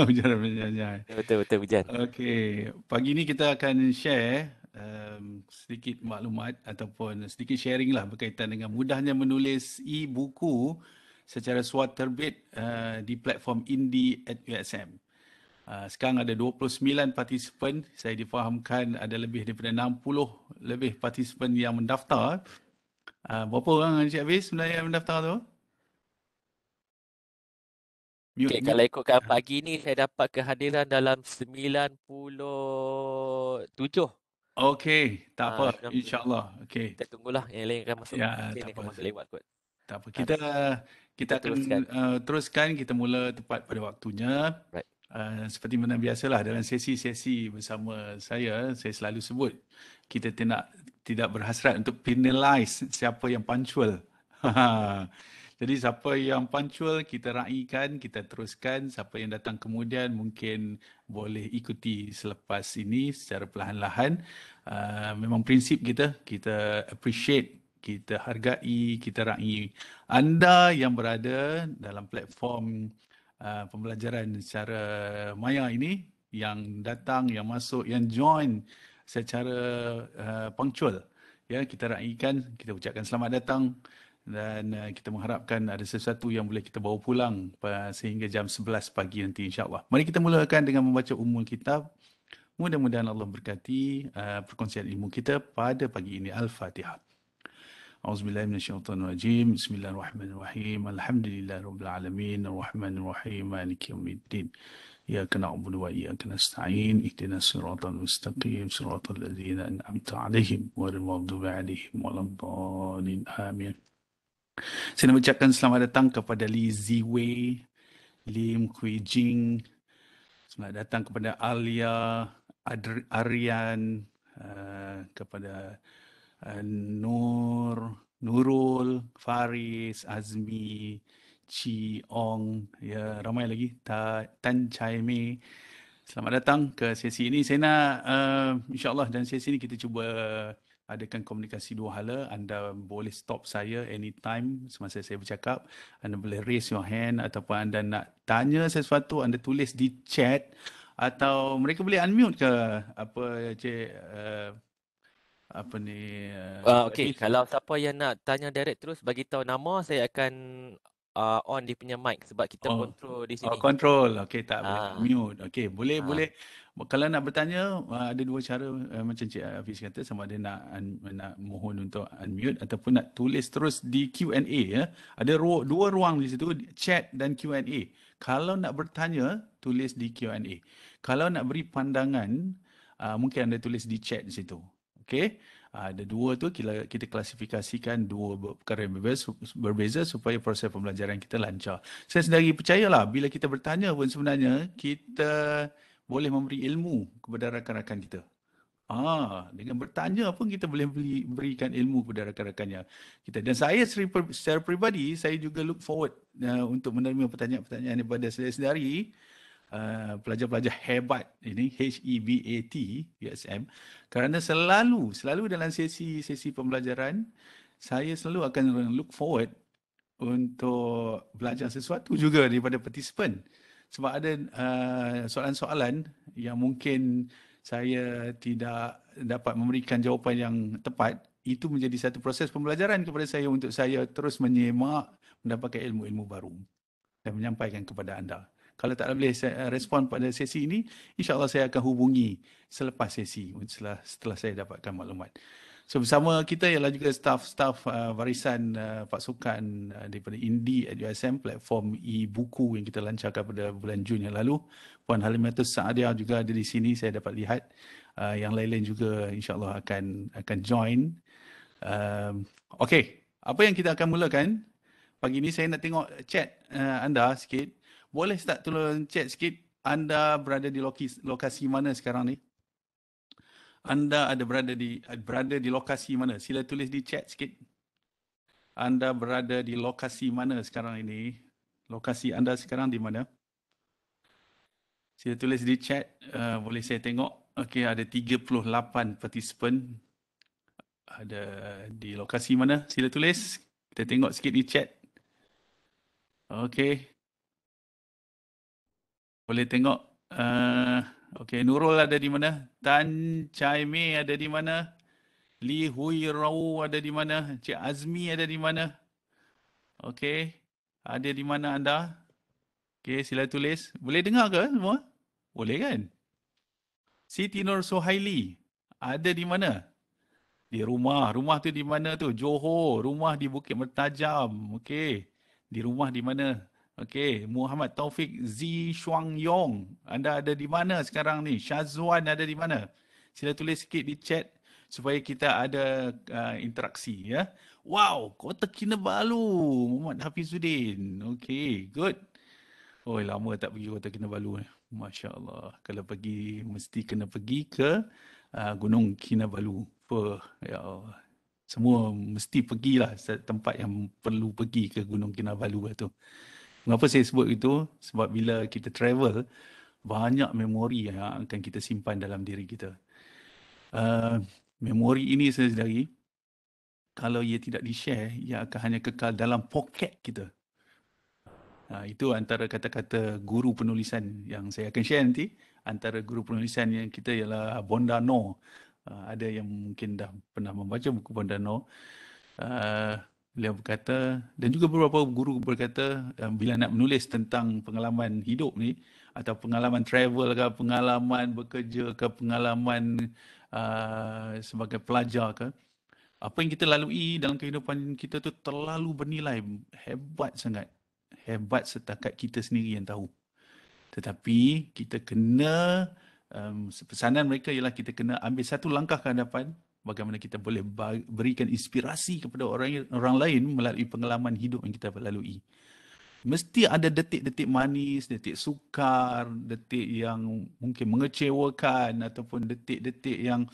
Hujan menyanyi. Betul, betul, Hujan. Okey, pagi ni kita akan share sedikit maklumat ataupun sedikit sharing lah berkaitan dengan mudahnya menulis e-buku secara suat terbit di platform Indie at USM. Sekarang ada 29 partisipan. Saya difahamkan ada lebih daripada 60 lebih partisipan yang mendaftar. Berapa orang Encik Hafiz sebenarnya yang mendaftar tu? Mute, Okay, kalau mute. ikutkan pagi ni saya dapat kehadiran dalam 97. Okey, tak apa. 97. InsyaAllah. Okey. Kita tunggulah yang lain akan masuk. Ya, Mungkin tak dia apa. akan masuk lewat kot. Tak apa. Ah, Kita kita kita akan teruskan. teruskan. Kita mula tepat pada waktunya. Right. Seperti mana biasalah dalam sesi-sesi bersama saya selalu sebut kita tidak berhasrat untuk penalize siapa yang punctual. Jadi siapa yang punctual kita raikan, kita teruskan. Siapa yang datang kemudian mungkin boleh ikuti selepas ini secara perlahan-lahan. Memang prinsip kita appreciate, kita hargai, kita raih anda yang berada dalam platform pembelajaran secara maya ini, yang datang, yang masuk, yang join secara punctual. Ya, kita raikan, kita ucapkan selamat datang dan kita mengharapkan ada sesuatu yang boleh kita bawa pulang sehingga jam 11 pagi nanti insya-Allah. Mari kita mulakan dengan membaca Ummul Kitab. Mudah-mudahan Allah berkati perkongsian ilmu kita pada pagi ini. Al-Fatihah. أعوذ بالله من الشيطان الرجيم بسم الله الرحمن الرحيم الحمد لله رب العالمين الرحمن الرحيم مالك يوم الدين إياك نعبد وإياك نستعين اهدنا الصراط المستقيم صراط الذين أنعمت عليهم غير المغضوب عليهم ولا الضالين آمين. Saya nak ucapkan selamat datang kepada Li Ziwei, Lim Kui Jing, selamat datang kepada Alia, Aryan, kepada Nurul, Faris, Azmi, Chi Ong, ya ramai lagi, Tan Chai Mei. Selamat datang ke sesi ini. Saya nak insya-Allah dalam sesi ini kita cuba adakan komunikasi dua hala. Anda boleh stop saya anytime semasa saya bercakap. Anda boleh raise your hand ataupun anda nak tanya sesuatu, anda tulis di chat atau mereka boleh unmute ke apa cik apa ni Cik Okay, Hafiz? kalau siapa yang nak tanya direct terus bagi tahu nama, saya akan on dia punya mic sebab kita Oh, control di oh sini. control. Okey, tak boleh Ah, mute. Okey, boleh ah. boleh. Kalau nak bertanya ada dua cara macam Cik Hafiz kata, sama ada nak mohon untuk unmute ataupun nak tulis terus di Q&A ya. Ada dua ruang di situ, chat dan Q&A. Kalau nak bertanya, tulis di Q&A. Kalau nak beri pandangan, mungkin anda tulis di chat di situ. Okey? Ada dua tu kita klasifikasikan dua perkara yang berbeza supaya proses pembelajaran kita lancar. Saya sendiri percayalah bila kita bertanya pun sebenarnya kita boleh memberi ilmu kepada rakan-rakan kita. Dengan bertanya pun kita boleh berikan ilmu kepada rakan-rakannya kita. Dan saya secara peribadi, saya juga look forward untuk menerima pertanyaan-pertanyaan daripada saya sendiri, pelajar-pelajar hebat ini, HEBAT, USM, kerana selalu dalam sesi-sesi pembelajaran, saya selalu akan look forward untuk belajar sesuatu juga daripada partisipan. Sebab ada soalan-soalan yang mungkin saya tidak dapat memberikan jawapan yang tepat, itu menjadi satu proses pembelajaran kepada saya untuk saya terus menyemak, mendapatkan ilmu-ilmu baru dan menyampaikan kepada anda. Kalau tak boleh saya respon pada sesi ini, insya-Allah saya akan hubungi selepas sesi setelah saya dapatkan maklumat. So bersama kita ialah juga staf-staf barisan pasukan daripada Indie at USM, platform e-buku yang kita lancarkan pada bulan Jun yang lalu. Puan Halimatus Saadia juga ada di sini, saya dapat lihat. Yang lain-lain juga insya-Allah akan join. Okey, apa yang kita akan mulakan? Pagi ni saya nak tengok chat anda sikit. Boleh start tolong chat sikit. Anda berada di lokasi mana sekarang ni? Anda berada di lokasi mana? Sila tulis di chat sikit. Anda berada di lokasi mana sekarang ini? Lokasi anda sekarang di mana? Sila tulis di chat. Boleh saya tengok. Okey, ada 38 partisipan. Ada di lokasi mana? Sila tulis. Kita tengok sikit di chat. Okey. Boleh tengok. Okey, Nurul ada di mana? Tan Chai Mei ada di mana? Li Hui Rao ada di mana? Cik Azmi ada di mana? Okey. Ada di mana anda? Okey, sila tulis. Boleh dengar ke semua? Boleh kan? Siti Nur Suhaili ada di mana? Di rumah. Rumah tu di mana tu? Johor. Rumah di Bukit Mertajam. Okey. Di rumah di mana? Okey. Muhammad Taufik Z Shuang Yong. Anda ada di mana sekarang ni? Syazwan ada di mana? Sila tulis sikit di chat supaya kita ada interaksi ya. Wow, Kota Kinabalu. Muhammad Hafizuddin. Okey, good. Oh, lama tak pergi Kota Kinabalu ni. Masya Allah. Kalau pergi, mesti kena pergi ke Gunung Kinabalu. Ya Allah. Semua mesti pergilah tempat yang perlu pergi ke Gunung Kinabalu tu. Mengapa saya sebut itu? Sebab bila kita travel, banyak memori yang akan kita simpan dalam diri kita. Memori ini sendiri, kalau ia tidak di-share, ia akan hanya kekal dalam poket kita. Itu antara kata-kata guru penulisan yang saya akan share nanti. Antara guru penulisan yang kita ialah Bondano. Ada yang mungkin dah pernah membaca buku Bondano. Beliau berkata, dan juga beberapa guru berkata, bila nak menulis tentang pengalaman hidup ni, atau pengalaman travel ke, pengalaman bekerja ke, pengalaman sebagai pelajar ke, apa yang kita lalui dalam kehidupan kita tu terlalu bernilai, hebat sangat. Hebat setakat kita sendiri yang tahu. Tetapi kita kena, pesanan mereka ialah kita kena ambil satu langkah ke hadapan, bagaimana kita boleh berikan inspirasi kepada orang lain melalui pengalaman hidup yang kita lalui. Mesti ada detik-detik manis, detik sukar, detik yang mungkin mengecewakan ataupun detik-detik yang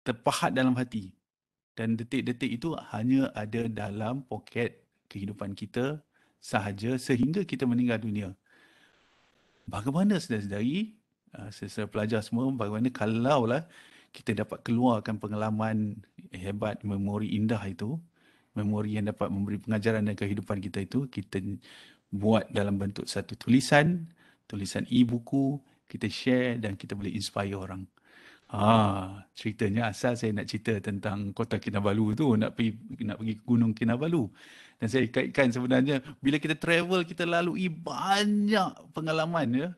terpahat dalam hati. Dan detik-detik itu hanya ada dalam poket kehidupan kita sahaja sehingga kita meninggal dunia. Bagaimana saudara-saudari, saudara pelajar semua, bagaimana kalaulah kita dapat keluarkan pengalaman hebat, memori indah itu, memori yang dapat memberi pengajaran dalam kehidupan kita itu, kita buat dalam bentuk satu tulisan e-buku, kita share dan kita boleh inspire orang. Ceritanya asal saya nak cerita tentang Kota Kinabalu tu, nak pergi ke Gunung Kinabalu. Dan saya kaitkan sebenarnya bila kita travel, kita lalui banyak pengalaman ya.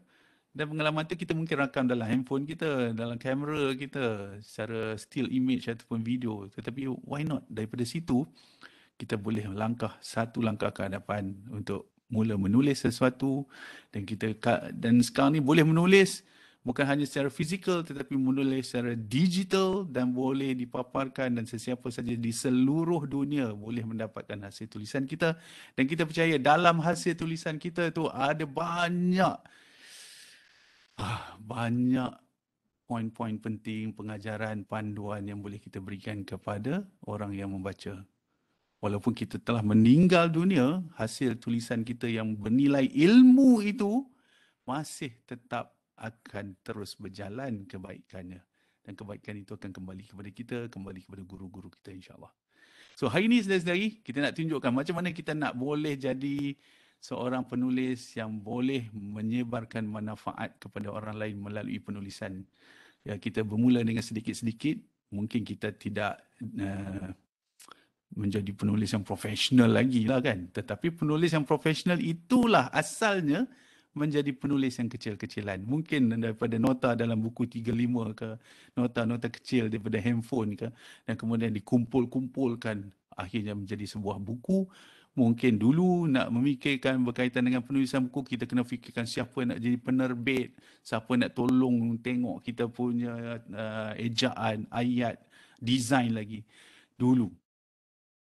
Dan pengalaman tu kita mungkin rakam dalam handphone kita, dalam kamera kita, secara still image ataupun video. Tetapi why not? Daripada situ, kita boleh satu langkah ke hadapan untuk mula menulis sesuatu. Dan sekarang ni boleh menulis bukan hanya secara fizikal tetapi menulis secara digital dan boleh dipaparkan dan sesiapa saja di seluruh dunia boleh mendapatkan hasil tulisan kita. Dan kita percaya dalam hasil tulisan kita tu ada banyak poin-poin penting, pengajaran, panduan yang boleh kita berikan kepada orang yang membaca. Walaupun kita telah meninggal dunia, hasil tulisan kita yang bernilai ilmu itu masih tetap akan terus berjalan kebaikannya. Dan kebaikan itu akan kembali kepada kita, kembali kepada guru-guru kita insyaAllah. So hari ini saudara-saudari, kita nak tunjukkan macam mana kita nak boleh jadi seorang penulis yang boleh menyebarkan manfaat kepada orang lain melalui penulisan. Ya, kita bermula dengan sedikit-sedikit, mungkin kita tidak menjadi penulis yang profesional lagi lah kan. Tetapi penulis yang profesional itulah asalnya menjadi penulis yang kecil-kecilan. Mungkin daripada nota dalam buku 35 ke, nota-nota kecil daripada handphone ke, dan kemudian dikumpul-kumpulkan akhirnya menjadi sebuah buku. Mungkin dulu nak memikirkan berkaitan dengan penulisan buku, kita kena fikirkan siapa nak jadi penerbit, siapa nak tolong tengok kita punya ejaan, ayat, design lagi dulu.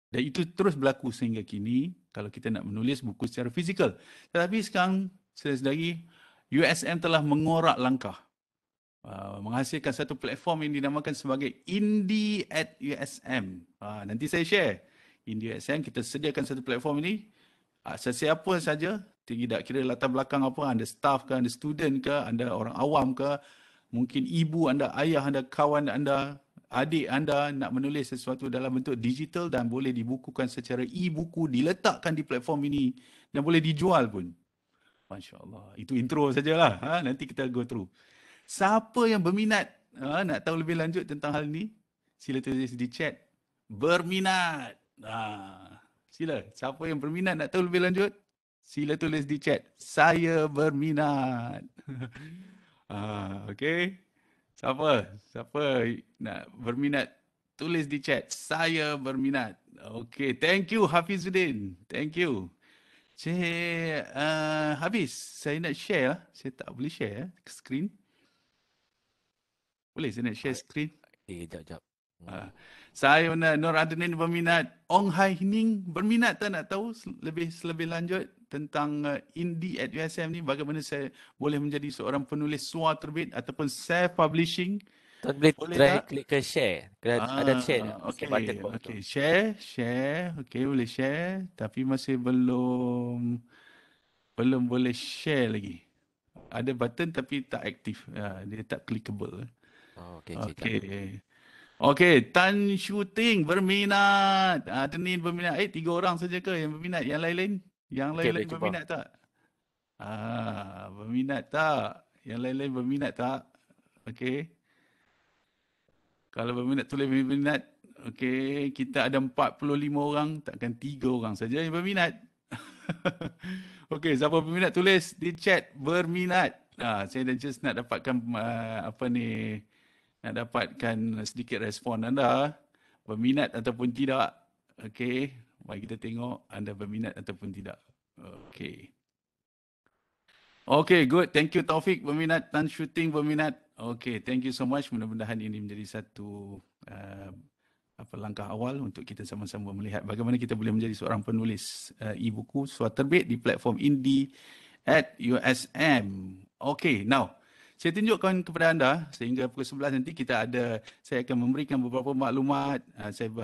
Dan itu terus berlaku sehingga kini kalau kita nak menulis buku secara fizikal. Tetapi sekarang, saudara-saudari, USM telah mengorak langkah. Menghasilkan satu platform yang dinamakan sebagai Indie@USM. Nanti saya share. Indie@USM, kita sediakan satu platform ini. Sesiapa saja, tidak kira latar belakang apa, anda staff ke, anda student ke, anda orang awam ke, mungkin ibu anda, ayah anda, kawan anda, adik anda nak menulis sesuatu dalam bentuk digital dan boleh dibukukan secara e-buku, diletakkan di platform ini dan boleh dijual pun. Masya Allah. Itu intro sajalah. Nanti kita go through. Siapa yang berminat nak tahu lebih lanjut tentang hal ini, sila tulis di chat. Berminat. Sila. Siapa yang berminat nak tahu lebih lanjut, sila tulis di chat. Saya berminat. Okay. Siapa nak berminat, tulis di chat. Saya berminat. Okay. Thank you Hafizuddin. Thank you. Habis. Saya nak share lah. Saya tak boleh share screen. Boleh saya nak share screen? Jap. Saya Nur Adnin berminat. Ong Hai Ning berminat tak nak tahu lebih lanjut tentang Indie at USM ni, bagaimana saya boleh menjadi seorang penulis suar terbit ataupun self publishing. Tuan boleh try tak? klik ke share. Ada share. Okay, button bawah tu. okay. Share. Okay, boleh share. Tapi masih belum boleh share lagi. Ada button tapi tak aktif. Dia tak clickable. Okay. Okey, Tan Shooting berminat. Tenin berminat. 3 orang saja ke yang berminat? Yang lain-lain? Yang lain-lain berminat tak? Berminat tak? Yang lain-lain berminat tak? Okey. Kalau berminat, tulis berminat. Okey, kita ada 45 orang, takkan 3 orang saja yang berminat. Okey, siapa berminat tulis di chat berminat. Saya dah just nak dapatkan nak dapatkan sedikit respon anda, berminat ataupun tidak. Okey, mari kita tengok anda berminat ataupun tidak. Okey. Okey, good. Thank you Taufik berminat, Tan Shooting berminat. Okey, thank you so much. Mudah-mudahan ini menjadi satu langkah awal untuk kita sama-sama melihat bagaimana kita boleh menjadi seorang penulis e-buku suar terbit di platform Indie at USM. Okey, now saya tunjukkan kepada anda sehingga pukul 11 nanti saya akan memberikan beberapa maklumat. Saya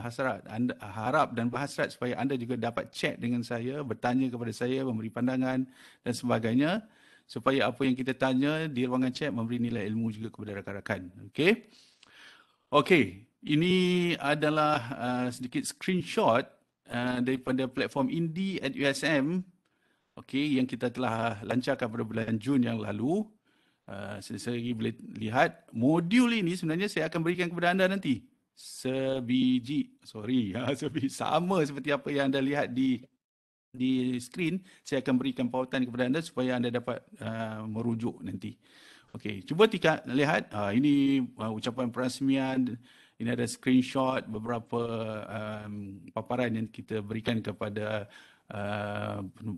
harap dan berhasrat supaya anda juga dapat chat dengan saya, bertanya kepada saya, memberi pandangan dan sebagainya, supaya apa yang kita tanya di ruangan chat memberi nilai ilmu juga kepada rakan-rakan. Okey, ini adalah sedikit screenshot daripada platform Indie at USM, yang kita telah lancarkan pada bulan Jun yang lalu. Saya boleh lihat modul ini sebenarnya saya akan berikan kepada anda nanti sebiji, sama seperti apa yang anda lihat di skrin. Saya akan berikan pautan kepada anda supaya anda dapat merujuk nanti. Okey, cuba lihat. Ini ucapan perasmian. Ini ada screenshot beberapa paparan yang kita berikan kepada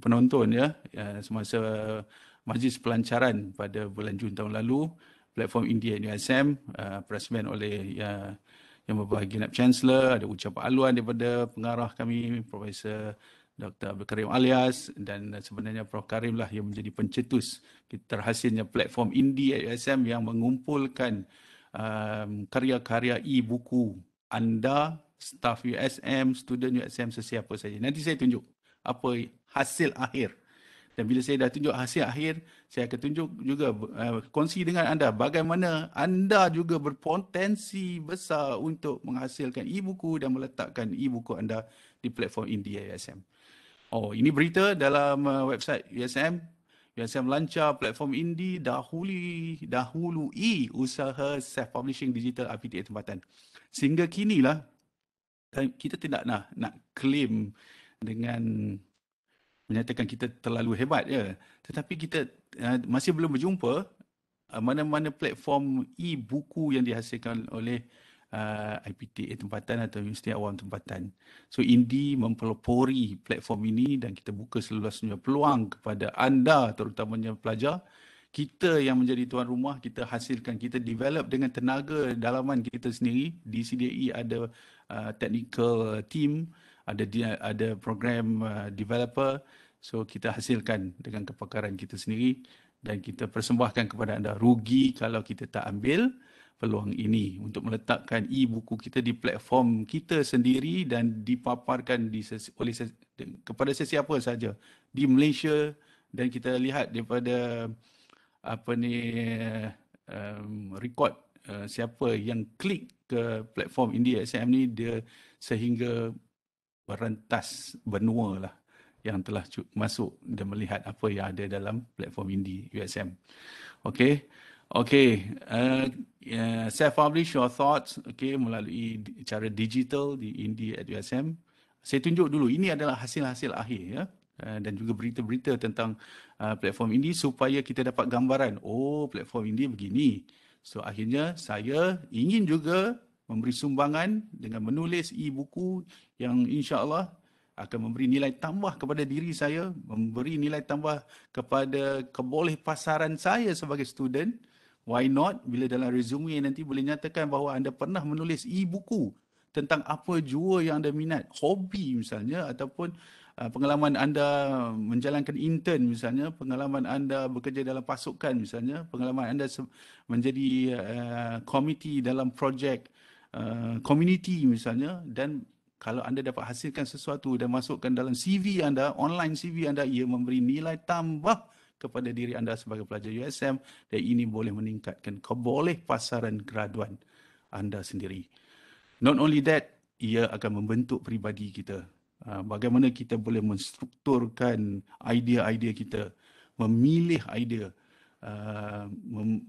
penonton semasa majlis pelancaran pada bulan Jun tahun lalu. Platform Indie at USM, perasmian oleh Yang Berbahagia Naib Chancellor. Ada ucapan aluan daripada pengarah kami, Profesor Dr. Abdul Karim Alias, dan sebenarnya Prof Karim lah yang menjadi pencetus terhasilnya platform Indie at USM yang mengumpulkan karya-karya e-buku anda, staf USM, student USM, sesiapa saja. Nanti saya tunjuk apa hasil akhir. Dan bila saya dah tunjuk hasil akhir, saya akan tunjuk juga, kongsi dengan anda bagaimana anda juga berpotensi besar untuk menghasilkan e-buku dan meletakkan e-buku anda di platform Indie at USM. Ini berita dalam website USM. USM lancar platform Indie, dahului usaha self-publishing digital RPTA tempatan. Sehingga kinilah, kita tidak nak claim dengan menyatakan kita terlalu hebat tetapi kita masih belum berjumpa mana-mana platform e-buku yang dihasilkan oleh IPTA tempatan atau Universiti Awam tempatan. So Indie mempelopori platform ini dan kita buka seluas-luasnya peluang kepada anda, terutamanya pelajar. Kita yang menjadi tuan rumah, kita hasilkan, kita develop dengan tenaga dalaman kita sendiri. Di CDE ada technical team, ada program developer. So kita hasilkan dengan kepakaran kita sendiri dan kita persembahkan kepada anda. Rugi kalau kita tak ambil peluang ini untuk meletakkan e-buku kita di platform kita sendiri dan dipaparkan kepada sesiapa saja di Malaysia. Dan kita lihat daripada rekod siapa yang klik ke platform Indie at USM ni, dia sehingga berentas benua lah. yang telah masuk dan melihat apa yang ada dalam platform Indie USM. Okay. Okay. Self-publish your thoughts, okay, melalui cara digital di Indie at USM. Saya tunjuk dulu, ini adalah hasil-hasil akhir ya. Dan juga berita-berita tentang platform Indie supaya kita dapat gambaran, oh platform Indie begini. So akhirnya saya ingin juga memberi sumbangan dengan menulis e-buku yang insya-Allah akan memberi nilai tambah kepada diri saya, memberi nilai tambah kepada kebolehpasaran saya sebagai student. Why not? Bila dalam resume nanti boleh nyatakan bahawa anda pernah menulis e-buku tentang apa jua yang anda minat, hobi misalnya, ataupun pengalaman anda menjalankan intern misalnya, pengalaman anda bekerja dalam pasukan misalnya, pengalaman anda menjadi komiti dalam projek community misalnya, dan kalau anda dapat hasilkan sesuatu dan masukkan dalam CV anda, online CV anda, ia memberi nilai tambah kepada diri anda sebagai pelajar USM, dan ini boleh meningkatkan kebolehpasaran graduan anda sendiri. Not only that, ia akan membentuk peribadi kita. Bagaimana kita boleh menstrukturkan idea-idea kita, memilih idea,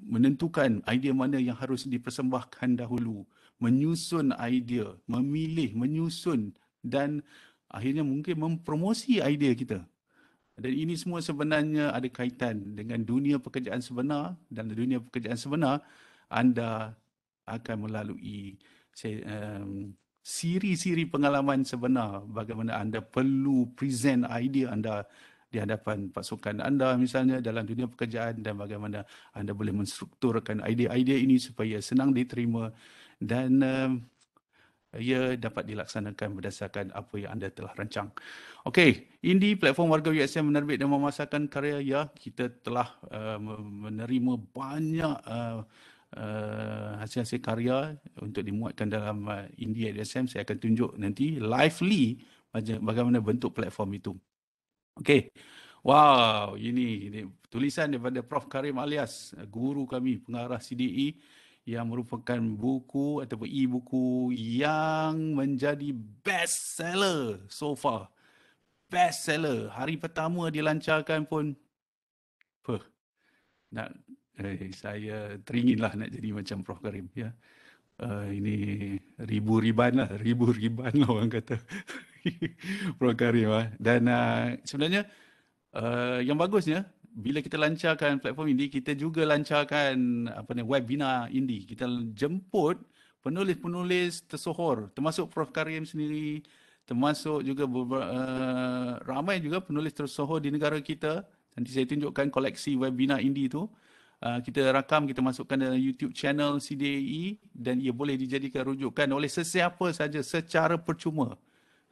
menentukan idea mana yang harus dipersembahkan dahulu, menyusun idea, memilih, menyusun, dan akhirnya mungkin mempromosi idea kita. Dan ini semua sebenarnya ada kaitan dengan dunia pekerjaan sebenar, dan dunia pekerjaan sebenar anda akan melalui siri-siri pengalaman sebenar bagaimana anda perlu present idea anda di hadapan pasukan anda misalnya dalam dunia pekerjaan, dan bagaimana anda boleh menstrukturkan idea-idea ini supaya senang diterima dan ia dapat dilaksanakan berdasarkan apa yang anda telah rancang. Okey, Indie, platform warga USM menerbit dan memasarkan karya, ya, kita telah menerima banyak hasil-hasil karya untuk dimuatkan dalam Indie at USM. Saya akan tunjuk nanti lively bagaimana bentuk platform itu. Okey. Wow, ini tulisan daripada Prof. Karim Alias, guru kami pengarah CDE, yang merupakan buku ataupun e-buku yang menjadi best seller so far. Best seller. Hari pertama dilancarkan pun, saya teringinlah nak jadi macam Prof. Karim. Ya. Ini ribu-riban lah orang kata. Prof. Karim. Dan sebenarnya yang bagusnya, bila kita lancarkan platform Indie, kita juga lancarkan webinar Indie. Kita jemput penulis-penulis tersohor, termasuk Prof. Karim sendiri, termasuk juga ramai juga penulis tersohor di negara kita. Nanti saya tunjukkan koleksi webinar Indie itu. Kita rakam, kita masukkan dalam YouTube channel CDAE, dan ia boleh dijadikan rujukan oleh sesiapa saja secara percuma.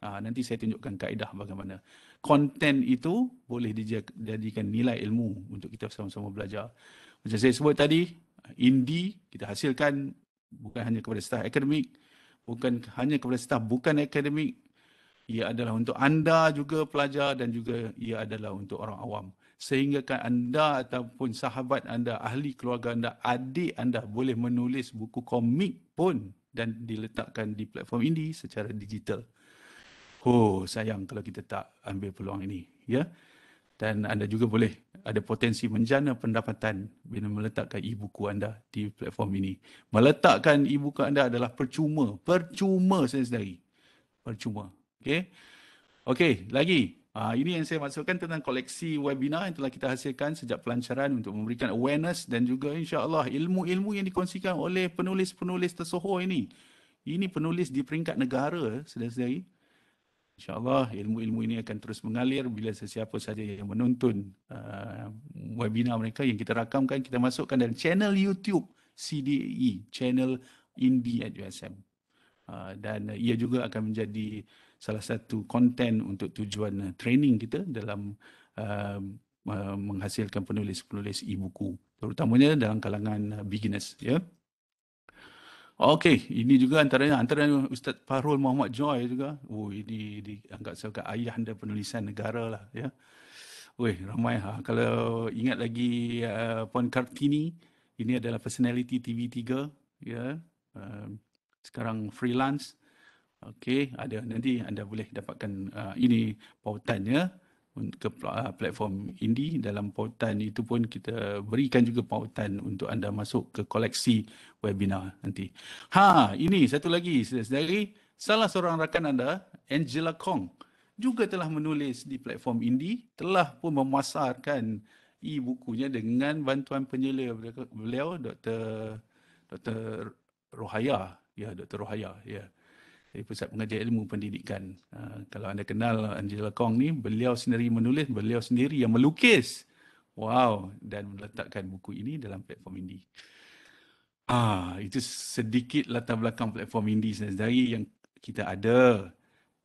Nanti saya tunjukkan kaedah bagaimana konten itu boleh dijadikan nilai ilmu untuk kita sama-sama belajar. Macam saya sebut tadi, Indie kita hasilkan bukan hanya kepada staf akademik, bukan hanya kepada staf bukan akademik, ia adalah untuk anda juga pelajar, dan juga ia adalah untuk orang awam. Sehingga kan anda ataupun sahabat anda, ahli keluarga anda, adik anda boleh menulis buku komik pun dan diletakkan di platform Indie secara digital. Oh, sayang kalau kita tak ambil peluang ini, ya. Dan anda juga boleh ada potensi menjana pendapatan bila meletakkan e-buku anda di platform ini. Meletakkan e-buku anda adalah percuma saya sedari. Percuma. Okey. Okey, lagi. Ini yang saya maksudkan tentang koleksi webinar yang telah kita hasilkan sejak pelancaran untuk memberikan awareness dan juga insya-Allah ilmu-ilmu yang dikongsikan oleh penulis-penulis tersohor ini. Ini penulis di peringkat negara, saudara-saudari. InsyaAllah ilmu-ilmu ini akan terus mengalir bila sesiapa saja yang menonton webinar mereka yang kita rakamkan, kita masukkan dalam channel YouTube CDE, channel Indie at USM. Dan ia juga akan menjadi salah satu konten untuk tujuan training kita dalam menghasilkan penulis-penulis e-buku, terutamanya dalam kalangan beginners, ya. Okey, ini juga antara Ustaz Fahrul Muhammad Joy juga. Ini dianggap sebagai ayahanda penulisan negara lah, ya. Ramai. Kalau ingat lagi Puan Kartini, ini adalah personality TV3, ya. Sekarang freelance. Okey, ada nanti anda boleh dapatkan ini pautannya ke platform Indie. Dalam pautan itu pun kita berikan juga pautan untuk anda masuk ke koleksi webinar nanti. Ini satu lagi dari salah seorang rakan anda, Angela Kong, juga telah menulis di platform Indie, telah pun memasarkan e-bukunya dengan bantuan penyela beliau, Dr. Rohaya. Ya, Dr. Rohaya. Ya. Dari Pusat Pengajian Ilmu Pendidikan. Kalau anda kenal Angela Kong ni, beliau sendiri menulis, beliau sendiri yang melukis. Wow, dan meletakkan buku ini dalam platform Indie. Itu sedikit latar belakang platform Indie sendiri yang kita ada.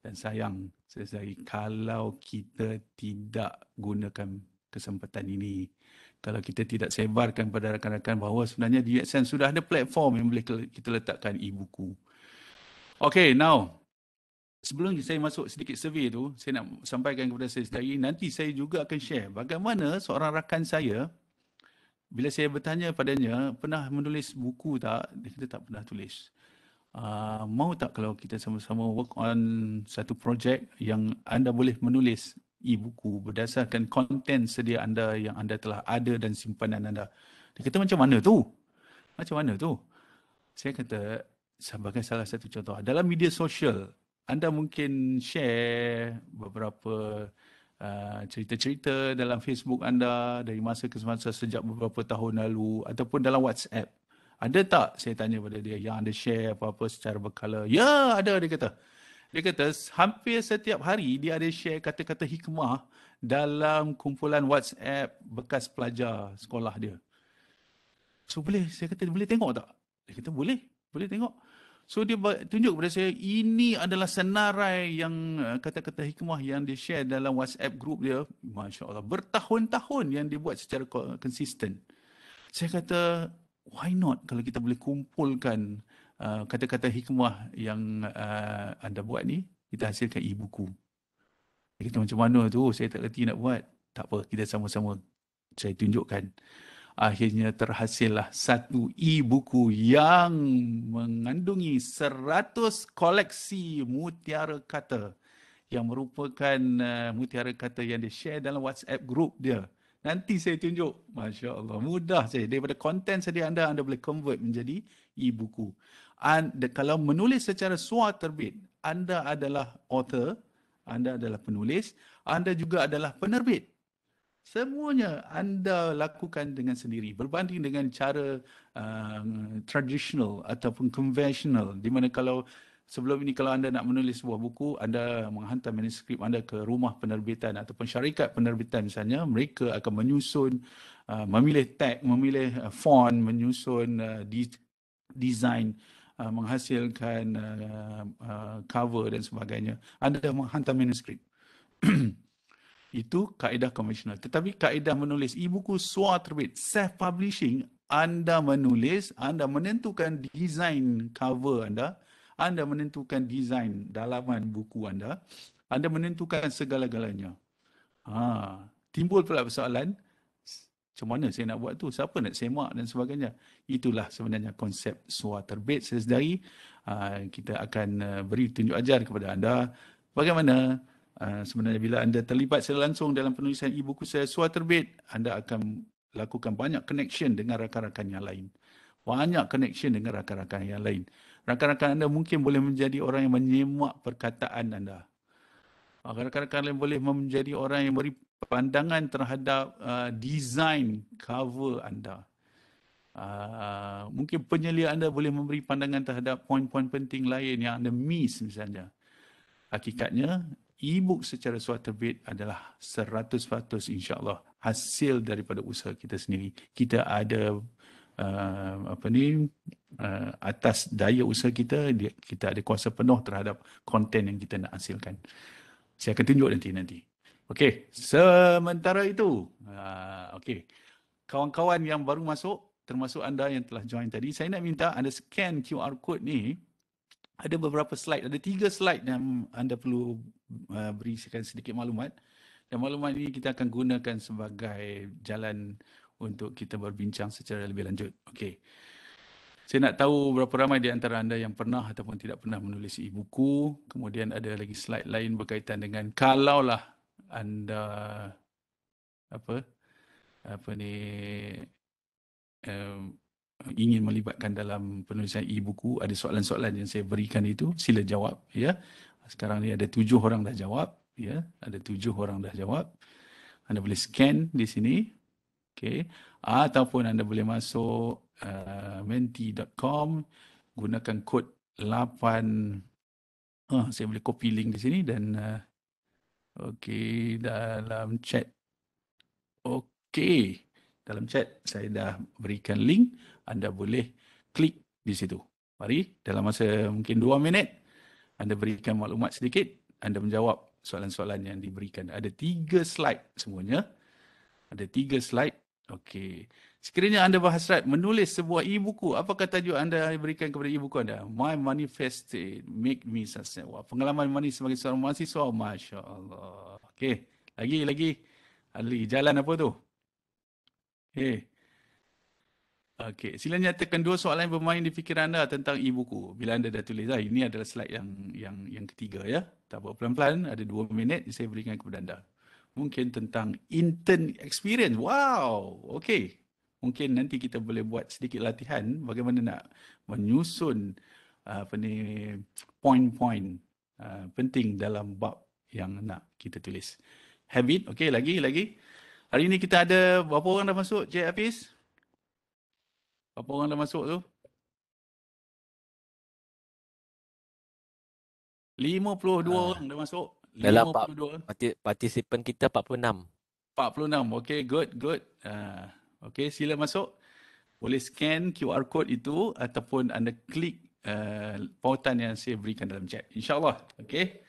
Dan sayang, sendiri kalau kita tidak gunakan kesempatan ini, kalau kita tidak sebarkan pada rakan-rakan bahawa sebenarnya di UXN sudah ada platform yang boleh kita letakkan e-buku. Okay, now, sebelum saya masuk sedikit survey tu, saya nak sampaikan kepada saya sendiri, nanti saya juga akan share bagaimana seorang rakan saya, bila saya bertanya padanya, pernah menulis buku tak? Dia kata tak pernah tulis. Mau tak kalau kita sama-sama work on satu projek yang anda boleh menulis e-buku berdasarkan konten sedia anda yang anda telah ada dan simpanan anda. Dia kata macam mana tu? Macam mana tu? Saya kata sebagai salah satu contoh, dalam media sosial, anda mungkin share beberapa cerita-cerita dalam Facebook anda dari masa ke masa sejak beberapa tahun lalu ataupun dalam WhatsApp. Ada tak, saya tanya pada dia, yang anda share apa-apa secara berkala? Ya, ada, dia kata. Dia kata hampir setiap hari dia ada share kata-kata hikmah dalam kumpulan WhatsApp bekas pelajar sekolah dia. So boleh, saya kata boleh tengok tak? Dia kata boleh tengok. So dia tunjuk kepada saya, ini adalah senarai yang kata-kata hikmah yang dia share dalam WhatsApp group dia. Masya Allah, bertahun-tahun yang dia buat secara konsisten. Saya kata, why not kalau kita boleh kumpulkan kata-kata hikmah yang anda buat ni, kita hasilkan e-buku. Dia kata macam mana tu, saya tak reti nak buat. Tak apa, kita sama-sama saya tunjukkan. Akhirnya terhasillah satu e-buku yang mengandungi 100 koleksi mutiara kata yang merupakan mutiara kata yang dia share dalam WhatsApp group dia. Nanti saya tunjuk. Masya Allah, mudah saja. Daripada konten sedia anda boleh convert menjadi e-buku. Kalau menulis secara suar terbit, anda adalah author, anda adalah penulis, anda juga adalah penerbit. Semuanya anda lakukan dengan sendiri berbanding dengan cara traditional ataupun conventional, di mana kalau sebelum ini kalau anda nak menulis sebuah buku, anda menghantar manuskrip anda ke rumah penerbitan ataupun syarikat penerbitan misalnya, mereka akan menyusun, memilih tag, memilih font, menyusun design, menghasilkan cover dan sebagainya. Anda menghantar manuskrip. Itu kaedah konvensional. Tetapi kaedah menulis e-buku suar terbit, self-publishing, anda menulis, anda menentukan desain cover anda menentukan desain dalaman buku anda menentukan segala-galanya. Timbul pula persoalan, macam mana saya nak buat tu? Siapa nak semak dan sebagainya? Itulah sebenarnya konsep suar terbit. Sedari kita akan beri tunjuk ajar kepada anda bagaimana sebenarnya bila anda terlibat secara langsung dalam penulisan e-buku suar terbit, anda akan lakukan banyak connection dengan rakan-rakan yang lain. Banyak connection dengan rakan-rakan yang lain. Rakan-rakan anda mungkin boleh menjadi orang yang menyemak perkataan anda. Rakan-rakan lain boleh menjadi orang yang beri pandangan terhadap design cover anda. Mungkin penyelia anda boleh memberi pandangan terhadap poin-poin penting lain yang anda miss misalnya. Hakikatnya, e-book secara suar terbit adalah 100% insya-Allah hasil daripada usaha kita sendiri. Kita ada atas daya usaha kita, kita ada kuasa penuh terhadap konten yang kita nak hasilkan. Saya akan tunjuk nanti. Okey, sementara itu, okey, kawan-kawan yang baru masuk, termasuk anda yang telah join tadi, saya nak minta anda scan QR code ni. Ada beberapa slide, ada 3 slide yang anda perlu berisikan sedikit maklumat. Dan maklumat ini kita akan gunakan sebagai jalan untuk kita berbincang secara lebih lanjut. Okey. Saya nak tahu berapa ramai di antara anda yang pernah ataupun tidak pernah menulis e-buku. Kemudian ada lagi slide lain berkaitan dengan kalaulah anda apa ni ingin melibatkan dalam penulisan e-buku, ada soalan-soalan yang saya berikan itu, sila jawab ya. Sekarang ni ada 7 orang dah jawab ya, ada 7 orang dah jawab. Anda boleh scan di sini. Okey, ataupun anda boleh masuk menti.com, gunakan kod 8. Saya boleh copy link di sini dan okey, dalam chat. Okey, dalam chat saya dah berikan link, anda boleh klik di situ. Mari dalam masa mungkin 2 minit anda berikan maklumat sedikit, anda menjawab soalan-soalan yang diberikan. Ada 3 slide semuanya. Ada 3 slide. Okey. Sekiranya anda berhasrat menulis sebuah e-buku, apakah tajuk anda berikan kepada e-buku anda? My Manifest Make Me Success. Wah, pengalaman manis sebagai seorang mahasiswa. Masya Allah. Okey. Lagi. Ada lagi. Jalan apa tu? Okey. Okey. Sila nyatakan 2 soalan yang bermain di fikiran anda tentang e-buku. Bila anda dah tulis. Ini adalah slide yang ketiga ya. Tak apa, pelan-pelan. Ada 2 minit saya berikan kepada anda. Mungkin tentang intern experience. Wow, okey. Mungkin nanti kita boleh buat sedikit latihan bagaimana nak menyusun poin-poin penting dalam bab yang nak kita tulis. Habit, okey, lagi. Hari ini kita ada berapa orang dah masuk, Cik Hafiz? Berapa orang dah masuk tu? 52 orang dah masuk. Dalam 52. partisipan kita 46. 46. Okey, good. Okey, sila masuk. Boleh scan QR code itu ataupun anda klik pautan yang saya berikan dalam chat. InsyaAllah. Okey.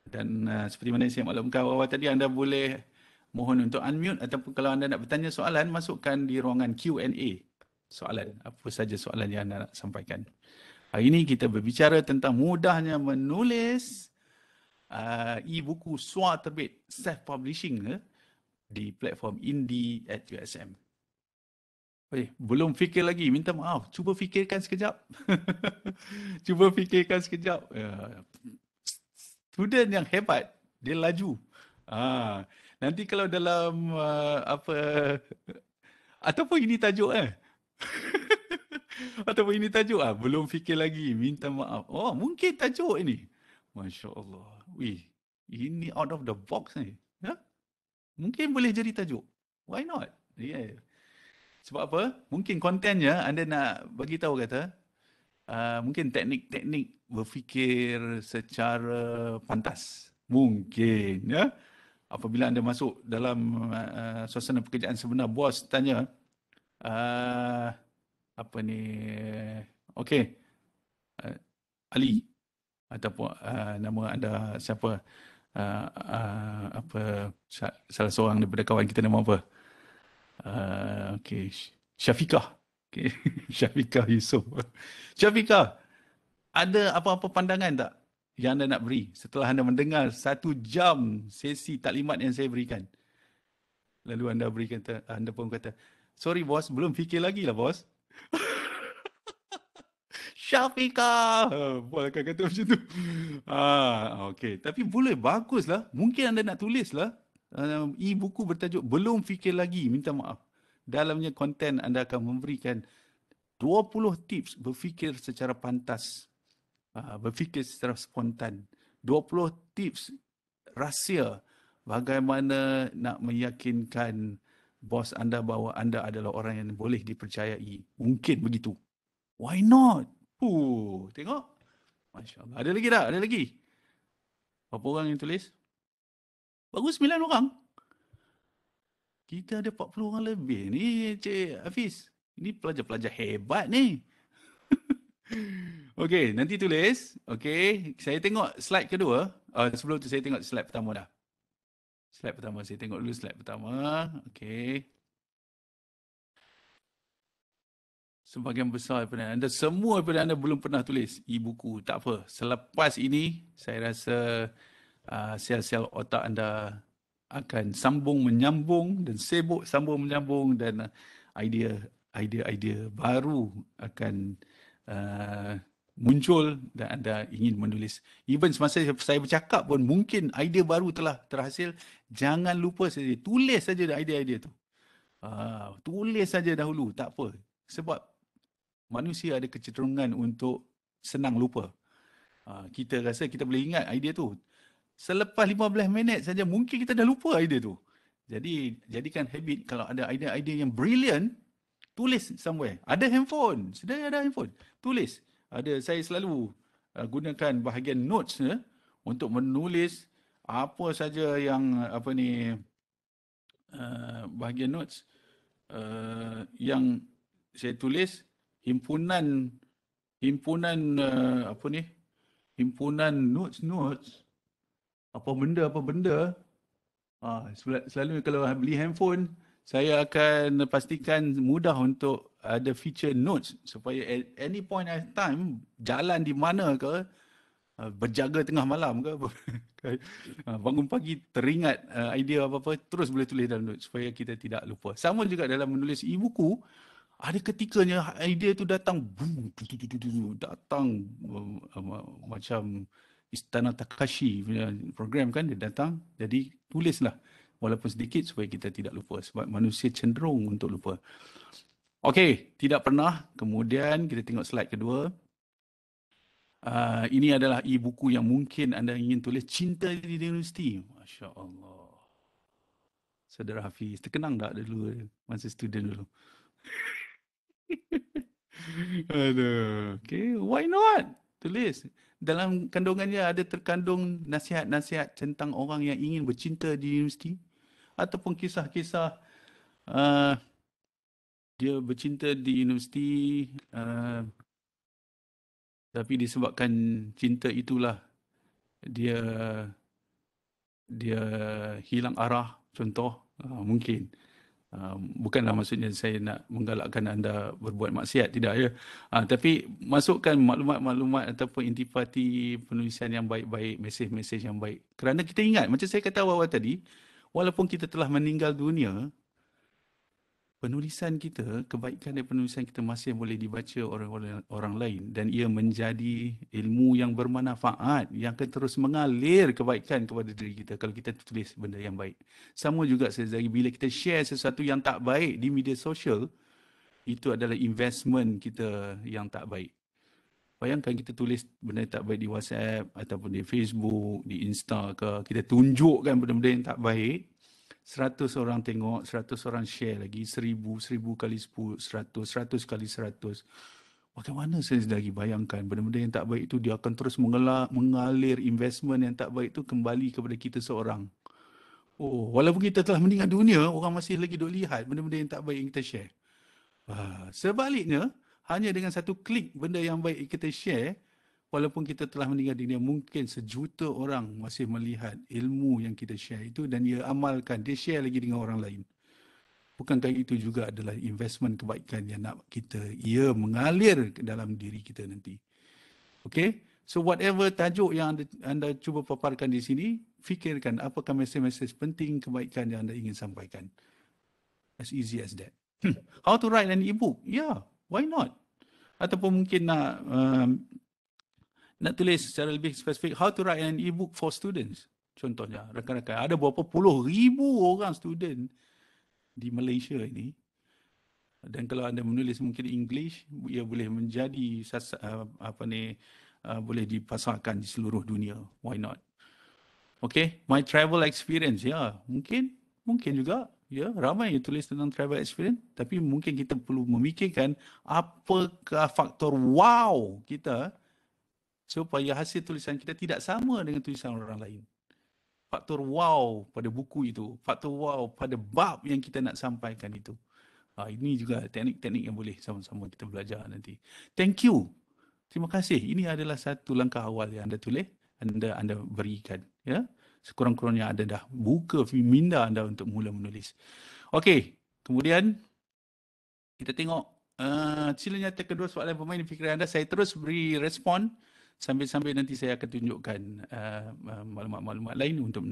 Dan seperti mana saya maklumkan awal tadi, anda boleh mohon untuk unmute ataupun kalau anda nak bertanya soalan, masukkan di ruangan Q&A. Soalan. Apa saja soalan yang anda nak sampaikan. Hari ini kita berbicara tentang mudahnya menulis e-buku suara terbit self-publishing di platform Indie@USM. Belum fikir lagi, minta maaf. Cuba fikirkan sekejap. Student yang hebat, dia laju. Nanti kalau dalam ataupun ini tajuk ataupun ini tajuk belum fikir lagi, minta maaf. Oh, mungkin tajuk ini. Masya Allah. Ini out of the box ni. Ya? Mungkin boleh jadi tajuk. Why not? Yeah. Sebab apa? Mungkin kontennya anda nak bagi tahu kata mungkin teknik-teknik berfikir secara pantas. Mungkin ya. Apabila anda masuk dalam suasana pekerjaan sebenar, bos tanya Ali ataupun nama anda siapa? Salah seorang daripada kawan kita nama apa? Syafiqah. Syafiqah Yusof. Syafiqah, ada apa-apa pandangan tak yang anda nak beri setelah anda mendengar 1 jam sesi taklimat yang saya berikan? Lalu anda pun kata, sorry bos, belum fikir lagi lah bos. Syafiqah. Bos akan kata macam tu. Okey. Tapi boleh, baguslah. Mungkin anda nak tulislah e-buku bertajuk Belum Fikir Lagi, minta maaf. Dalamnya konten anda akan memberikan 20 tips berfikir secara pantas, berfikir secara spontan. 20 tips rahsia bagaimana nak meyakinkan bos anda bahawa anda adalah orang yang boleh dipercayai. Mungkin begitu. Why not? Tengok. Masya Allah. Ada lagi tak? Ada lagi? Berapa orang yang tulis? Baru 9 orang. Kita ada 40 orang lebih ni, Cik Hafiz. Ini pelajar-pelajar hebat ni. Okey, nanti tulis. Okey, saya tengok slide kedua. Sebelum tu saya tengok slide pertama dah. Slide pertama, saya tengok dulu slide pertama. Okey. Sebahagian besar daripada anda, semua daripada anda belum pernah tulis e-buku. Tak apa. Selepas ini, saya rasa sel-sel otak anda akan menyambung dan sibuk sambung menyambung dan idea baru akan muncul dan anda ingin menulis. Even semasa saya bercakap pun mungkin idea baru telah terhasil. Jangan lupa saja, tulis saja idea-idea tu. Tulis saja dahulu, tak apa. Sebab manusia ada kecenderungan untuk senang lupa. Kita rasa kita boleh ingat idea tu. Selepas 15 minit saja mungkin kita dah lupa idea tu. Jadi jadikan habit kalau ada idea-idea yang brilliant, tulis somewhere. Ada handphone, sedia ada handphone. Tulis. Saya selalu gunakan bahagian notes untuk menulis apa saja yang bahagian notes yang saya tulis, himpunan himpunan notes apa benda. Selalu kalau beli handphone, saya akan pastikan mudah untuk ada feature notes supaya at any point of time, jalan di mana ke, berjaga tengah malam ke, bangun pagi teringat idea apa-apa, terus boleh tulis dalam notes supaya kita tidak lupa. Sama juga dalam menulis e-buku, ada ketikanya idea tu datang, boom, datang macam Istana Takashi punya program kan, dia datang. Jadi tulislah walaupun sedikit supaya kita tidak lupa. Sebab manusia cenderung untuk lupa. Okey, tidak pernah. Kemudian kita tengok slide kedua. Ini adalah e-buku yang mungkin anda ingin tulis, Cinta di Universiti. Masya Allah. Saudara Hafiz, terkenang tak dulu masa student dulu? Aduh. Okay, why not? Tulis. Dalam kandungannya ada terkandung nasihat-nasihat tentang orang yang ingin bercinta di universiti. Ataupun kisah-kisah dia bercinta di universiti, tapi disebabkan cinta itulah dia hilang arah, contoh. Mungkin. Bukanlah maksudnya saya nak menggalakkan anda berbuat maksiat, tidak ya. Tapi masukkan maklumat-maklumat ataupun intipati penulisan yang baik-baik, mesej-mesej yang baik. Kerana kita ingat, macam saya kata awal-awal tadi, walaupun kita telah meninggal dunia, penulisan kita, kebaikan dari penulisan kita masih boleh dibaca oleh orang lain dan ia menjadi ilmu yang bermanfaat yang akan terus mengalir kebaikan kepada diri kita kalau kita tulis benda yang baik. Sama juga sekali bila kita share sesuatu yang tak baik di media sosial, itu adalah investment kita yang tak baik. Bayangkan kita tulis benda yang tak baik di WhatsApp ataupun di Facebook, di Insta ke, kita tunjukkan benda-benda yang tak baik, 100 orang tengok, 100 orang share lagi, 1000 kali 10, 100 kali 100. Bagaimana saya lagi bayangkan benda-benda yang tak baik itu dia akan terus mengalir investment yang tak baik itu kembali kepada kita seorang. Walaupun kita telah meninggal dunia, orang masih lagi duk lihat benda-benda yang tak baik yang kita share. Sebaliknya, hanya dengan satu klik benda yang baik kita share, walaupun kita telah meninggal dunia, mungkin sejuta orang masih melihat ilmu yang kita share itu dan dia amalkan, dia share lagi dengan orang lain. Bukankah itu juga adalah investment kebaikan yang nak ia mengalir ke dalam diri kita nanti. Okay? So whatever tajuk yang anda cuba paparkan di sini, fikirkan apakah mesej-mesej penting kebaikan yang anda ingin sampaikan. As easy as that. How to write an e-book? Yeah, why not? Ataupun mungkin nak tulis secara lebih spesifik, how to write an e-book for students. Contohnya, rakan-rakan, ada berapa puluh ribu orang student di Malaysia ini. Dan kalau anda menulis mungkin English, ia boleh menjadi boleh dipasarkan di seluruh dunia. Why not? Okay, my travel experience, ya, mungkin juga. Ya, ramai yang tulis tentang travel experience, tapi mungkin kita perlu memikirkan apakah faktor wow kita supaya hasil tulisan kita tidak sama dengan tulisan orang lain. Faktor wow pada buku itu, faktor wow pada bab yang kita nak sampaikan itu. Ini juga teknik-teknik yang boleh sama-sama kita belajar nanti. Thank you. Terima kasih. Ini adalah satu langkah awal yang anda tulis, anda berikan. Ya, sekurang-kurangnya anda dah buka minda anda untuk mula menulis. Okey, kemudian kita tengok sila nyata kedua soalan pemain di fikiran anda. Saya terus beri respon sambil-sambil nanti saya akan tunjukkan maklumat-maklumat lain untuk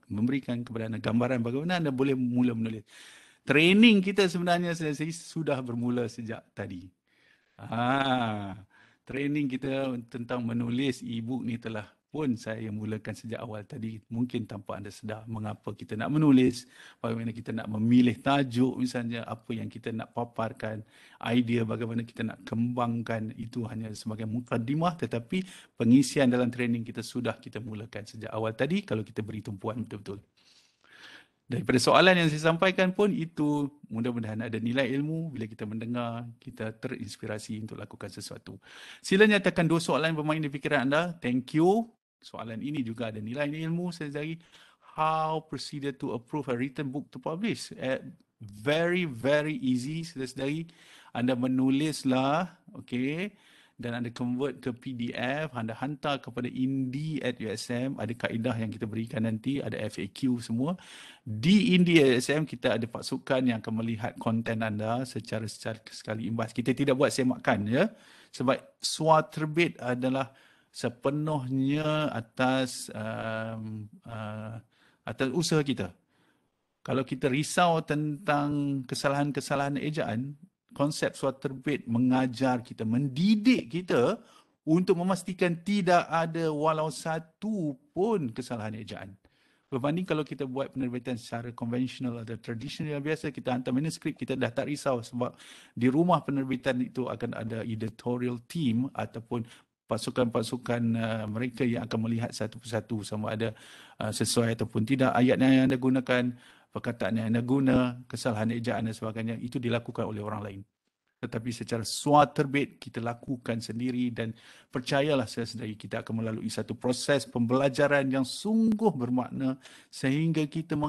memberikan kepada anda gambaran bagaimana anda boleh mula menulis. Training kita sebenarnya sudah bermula sejak tadi. training kita tentang menulis e-book ni telah pun saya mulakan sejak awal tadi. Mungkin tanpa anda sedar mengapa kita nak menulis, bagaimana kita nak memilih tajuk misalnya, apa yang kita nak paparkan, idea bagaimana kita nak kembangkan, itu hanya sebagai mukadimah, tetapi pengisian dalam training kita sudah kita mulakan sejak awal tadi kalau kita beri tumpuan betul-betul. Daripada soalan yang saya sampaikan pun itu mudah-mudahan ada nilai ilmu. Bila kita mendengar, kita terinspirasi untuk lakukan sesuatu. Sila nyatakan 2 soalan yang bermain di fikiran anda. Thank you. Soalan ini juga ada nilai ilmu. Saya dari how proceeded to approve a written book to publish. Very, very easy. Saudara-saudari, anda menulislah, okay, dan anda convert ke PDF, anda hantar kepada Indie@USM, ada kaedah yang kita berikan nanti, ada FAQ semua. Di Indie@USM kita ada pasukan yang akan melihat konten anda secara sekali imbas. Kita tidak buat semakan ya, sebab suara terbit adalah sepenuhnya atas usaha kita. Kalau kita risau tentang kesalahan-kesalahan ejaan, konsep suara terbit mengajar kita, mendidik kita untuk memastikan tidak ada walau satu pun kesalahan ejaan. Berbanding kalau kita buat penerbitan secara konvensional atau tradisional yang biasa, kita hantar manuskrip, kita dah tak risau sebab di rumah penerbitan itu akan ada editorial team ataupun pasukan-pasukan mereka yang akan melihat satu persatu sama ada sesuai ataupun tidak ayat yang anda gunakan, perkataan yang anda guna, kesalahan ejaan dan sebagainya, itu dilakukan oleh orang lain. Tetapi secara suara terbit kita lakukan sendiri dan percayalah saudara-saudari, kita akan melalui satu proses pembelajaran yang sungguh bermakna sehingga kita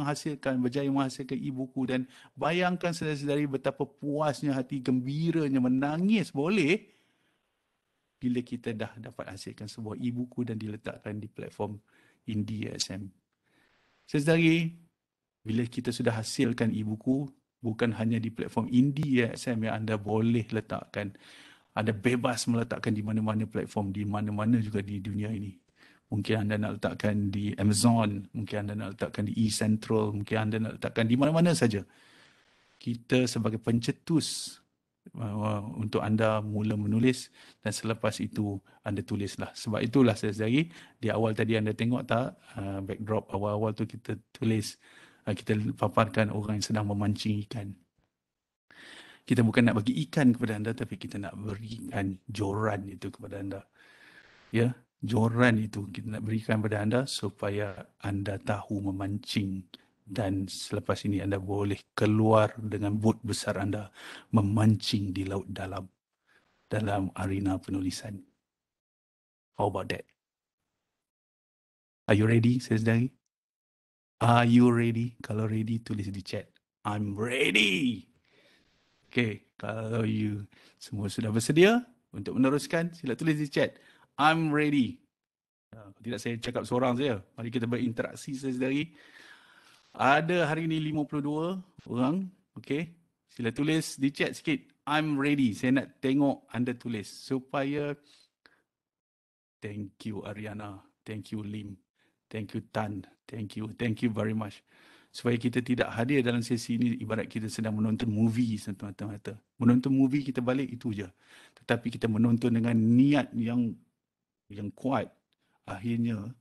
berjaya menghasilkan e-buku. Dan bayangkan saudara-saudari betapa puasnya hati, gembiranya, menangis boleh bila kita dah dapat hasilkan sebuah e-buku dan diletakkan di platform Indie@USM. Saudari, bila kita sudah hasilkan e-buku, bukan hanya di platform Indie@USM yang anda boleh letakkan. Anda bebas meletakkan di mana-mana platform, di mana-mana juga di dunia ini. Mungkin anda nak letakkan di Amazon, mungkin anda nak letakkan di eCentral, mungkin anda nak letakkan di mana-mana saja. Kita sebagai pencetus untuk anda mula menulis dan selepas itu anda tulislah. Sebab itulah saudari, di awal tadi anda tengok tak backdrop awal-awal tu kita tulis, kita paparkan orang yang sedang memancing ikan. Kita bukan nak bagi ikan kepada anda, tapi kita nak berikan joran itu kepada anda. Ya, joran itu kita nak berikan kepada anda supaya anda tahu memancing. Dan selepas ini anda boleh keluar dengan bot besar anda memancing di laut dalam arena penulisan. How about that? Are you ready, saudari? Are you ready? Kalau ready, tulis di chat. I'm ready. Okay, kalau you semua sudah bersedia untuk meneruskan, sila tulis di chat. I'm ready. Tidak saya cakap seorang saja. Mari kita berinteraksi saudari. Ada hari ini 52 orang. Okay, sila tulis di chat sikit. I'm ready. Saya nak tengok anda tulis supaya. Thank you Ariana. Thank you Lim. Thank you Tan. Thank you very much. Supaya kita tidak hadir dalam sesi ini ibarat kita sedang menonton movie semata-mata. Menonton movie kita balik itu je. Tetapi kita menonton dengan niat yang kuat. Akhirnya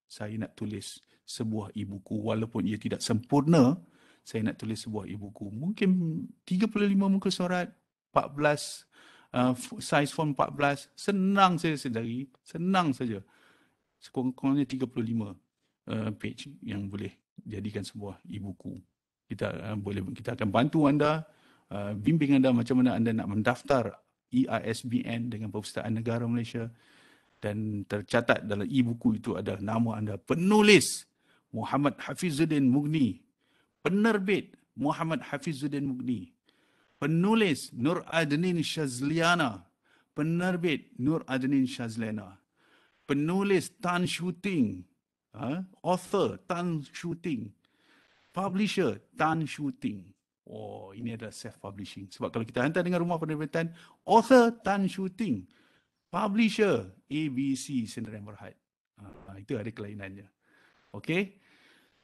saya nak tulis sebuah e-buku walaupun ia tidak sempurna. Saya nak tulis sebuah e-buku. Mungkin 35 muka surat, 14 size font 14. Senang saja saudari, senang saja. Sekurang-kurangnya 35 page yang boleh jadikan sebuah e-buku. Kita akan bantu anda, bimbing anda macam mana anda nak mendaftar EISBN dengan Perpustakaan Negara Malaysia, dan tercatat dalam e-buku itu ada nama anda. Penulis Muhammad Hafizuddin Mughni, penerbit Muhammad Hafizuddin Mughni, penulis Nur Adnin Shazliana, penerbit Nur Adnin Shazliana, penulis Tan Shooting, author Tan Shooting, publisher Tan Shooting. Oh, ini adalah self-publishing. Sebab kalau kita hantar dengan rumah penerbitan, author Tan Shooting, publisher ABC Sdn Bhd. Itu ada kelainannya. Okay.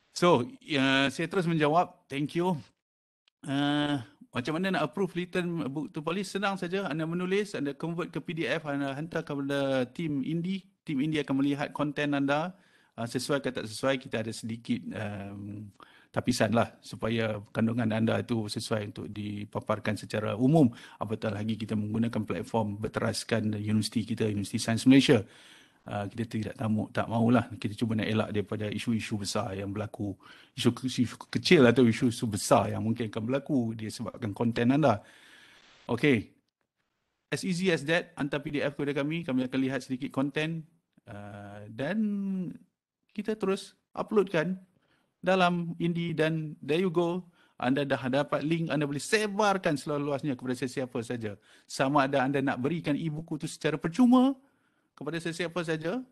So, saya terus menjawab. Thank you. macam mana nak approve written book to polish? Senang saja. Anda menulis, anda convert ke PDF, anda hantar kepada tim Indie. Tim Indie akan melihat konten anda. Sesuai ke tak sesuai, kita ada sedikit tapisan lah supaya kandungan anda itu sesuai untuk dipaparkan secara umum. Apatah lagi kita menggunakan platform berteraskan universiti kita, Universiti Sains Malaysia. Kita tak maulah kita cuba nak elak daripada isu-isu besar yang berlaku, isu kecil atau isu besar yang mungkin akan berlaku disebabkan konten anda. Okay, as easy as that, hantar PDF kepada kami akan lihat sedikit konten dan kita terus uploadkan dalam Indie dan there you go. Anda dah dapat link, anda boleh sebarkan seluas-luasnya kepada sesiapa saja. Sama ada anda nak berikan e-buku itu secara percuma kepada sesiapa saja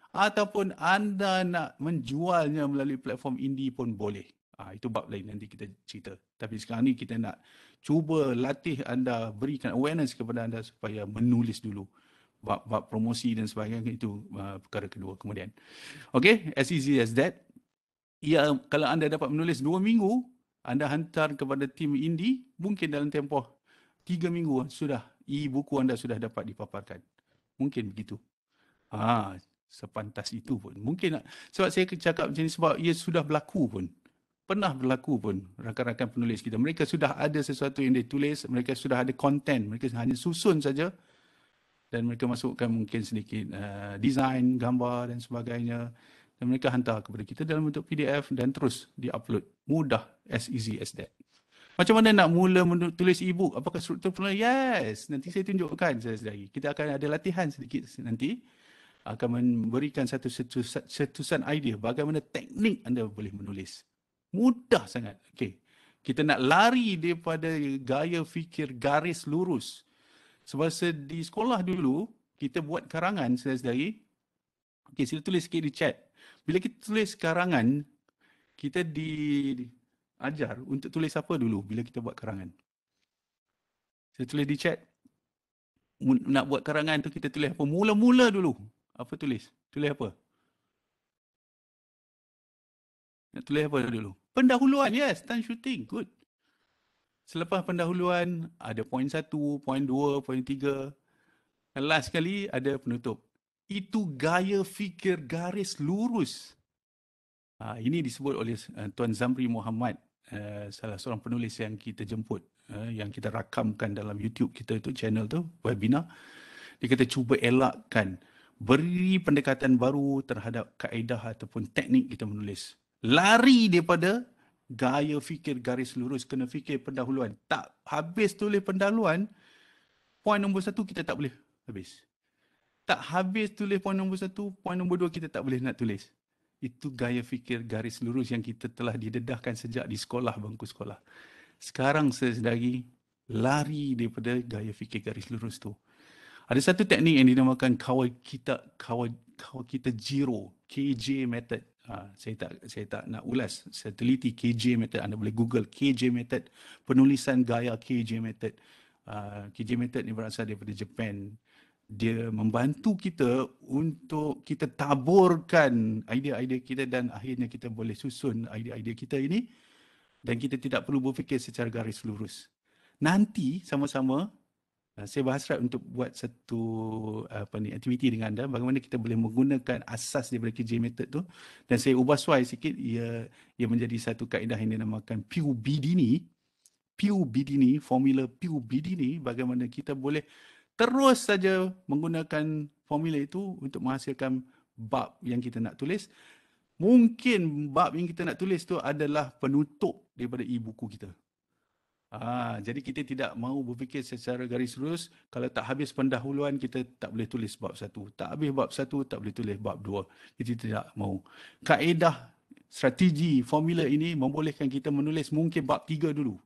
ataupun anda nak menjualnya melalui platform Indie pun boleh. Itu bab lain, nanti kita cerita. Tapi sekarang ni kita nak cuba latih anda, berikan awareness kepada anda supaya menulis dulu. Bab promosi dan sebagainya itu perkara kedua kemudian. Okay, as easy as that. Ya, kalau anda dapat menulis 2 minggu, anda hantar kepada tim Indie, mungkin dalam tempoh 3 minggu sudah e-buku anda sudah dapat dipaparkan. Mungkin begitu. Sepantas itu pun. Mungkin sebab saya cakap macam ni sebab ia sudah berlaku pun. Pernah berlaku pun rakan-rakan penulis kita. Mereka sudah ada sesuatu yang ditulis, mereka sudah ada konten, mereka hanya susun saja dan mereka masukkan mungkin sedikit design, gambar dan sebagainya dan mereka hantar kepada kita dalam bentuk PDF dan terus di-upload. Mudah, as easy as that. Macam mana nak mula tulis e-book? Apakah struktur penulis? Yes, nanti saya tunjukkan sekali. Kita akan ada latihan sedikit nanti. Akan memberikan satu setusan idea bagaimana teknik anda boleh menulis. Mudah sangat. Okay. Kita nak lari daripada gaya fikir garis lurus. Sebab di sekolah dulu, kita buat karangan sedari. Okay, sila tulis sikit di chat. Bila kita tulis karangan, kita diajar untuk tulis apa dulu bila kita buat karangan? Saya tulis di chat. Nak buat karangan tu kita tulis apa? Mula-mula dulu. Apa tulis? Tulis apa? Nak tulis apa dulu? Pendahuluan, yes. Time shooting, good. Selepas pendahuluan, ada poin 1, poin 2, poin 3. Last sekali ada penutup. Itu gaya fikir garis lurus. Ini disebut oleh Tuan Zamri Muhammad, salah seorang penulis yang kita jemput, yang kita rakamkan dalam YouTube kita itu, channel tu, webinar. Dia kata cuba elakkan, beri pendekatan baru terhadap kaedah ataupun teknik kita menulis. Lari daripada gaya fikir garis lurus, kena fikir pendahuluan. Tak habis tulis pendahuluan, poin nombor 1 kita tak boleh habis. Tak habis tulis poin nombor 1, poin nombor 2 kita tak boleh nak tulis. Itu gaya fikir garis lurus yang kita telah didedahkan sejak di sekolah, bangku sekolah. Sekarang sedari lari daripada gaya fikir garis lurus tu. Ada satu teknik yang dinamakan Kawakita Jiro, KJ method. Saya tak nak ulas, saya teliti KJ method. Anda boleh Google KJ method, penulisan gaya KJ method. KJ method ni berasal daripada Jepun. Dia membantu kita untuk kita taburkan idea-idea kita dan akhirnya kita boleh susun idea-idea kita ini dan kita tidak perlu berfikir secara garis lurus. Nanti sama-sama saya berhasrat untuk buat satu aktiviti dengan anda bagaimana kita boleh menggunakan asas daripada KJ method tu dan saya ubah suai sikit, ia menjadi satu kaedah yang dinamakan Pew Bidini, formula Pew Bidini, bagaimana kita boleh terus saja menggunakan formula itu untuk menghasilkan bab yang kita nak tulis. Mungkin bab yang kita nak tulis tu adalah penutup daripada e-buku kita. Jadi kita tidak mahu berfikir secara garis lurus. Kalau tak habis pendahuluan, kita tak boleh tulis bab 1. Tak habis bab 1, tak boleh tulis bab 2. Kita tidak mahu. Kaedah, strategi, formula ini membolehkan kita menulis mungkin bab 3 dulu.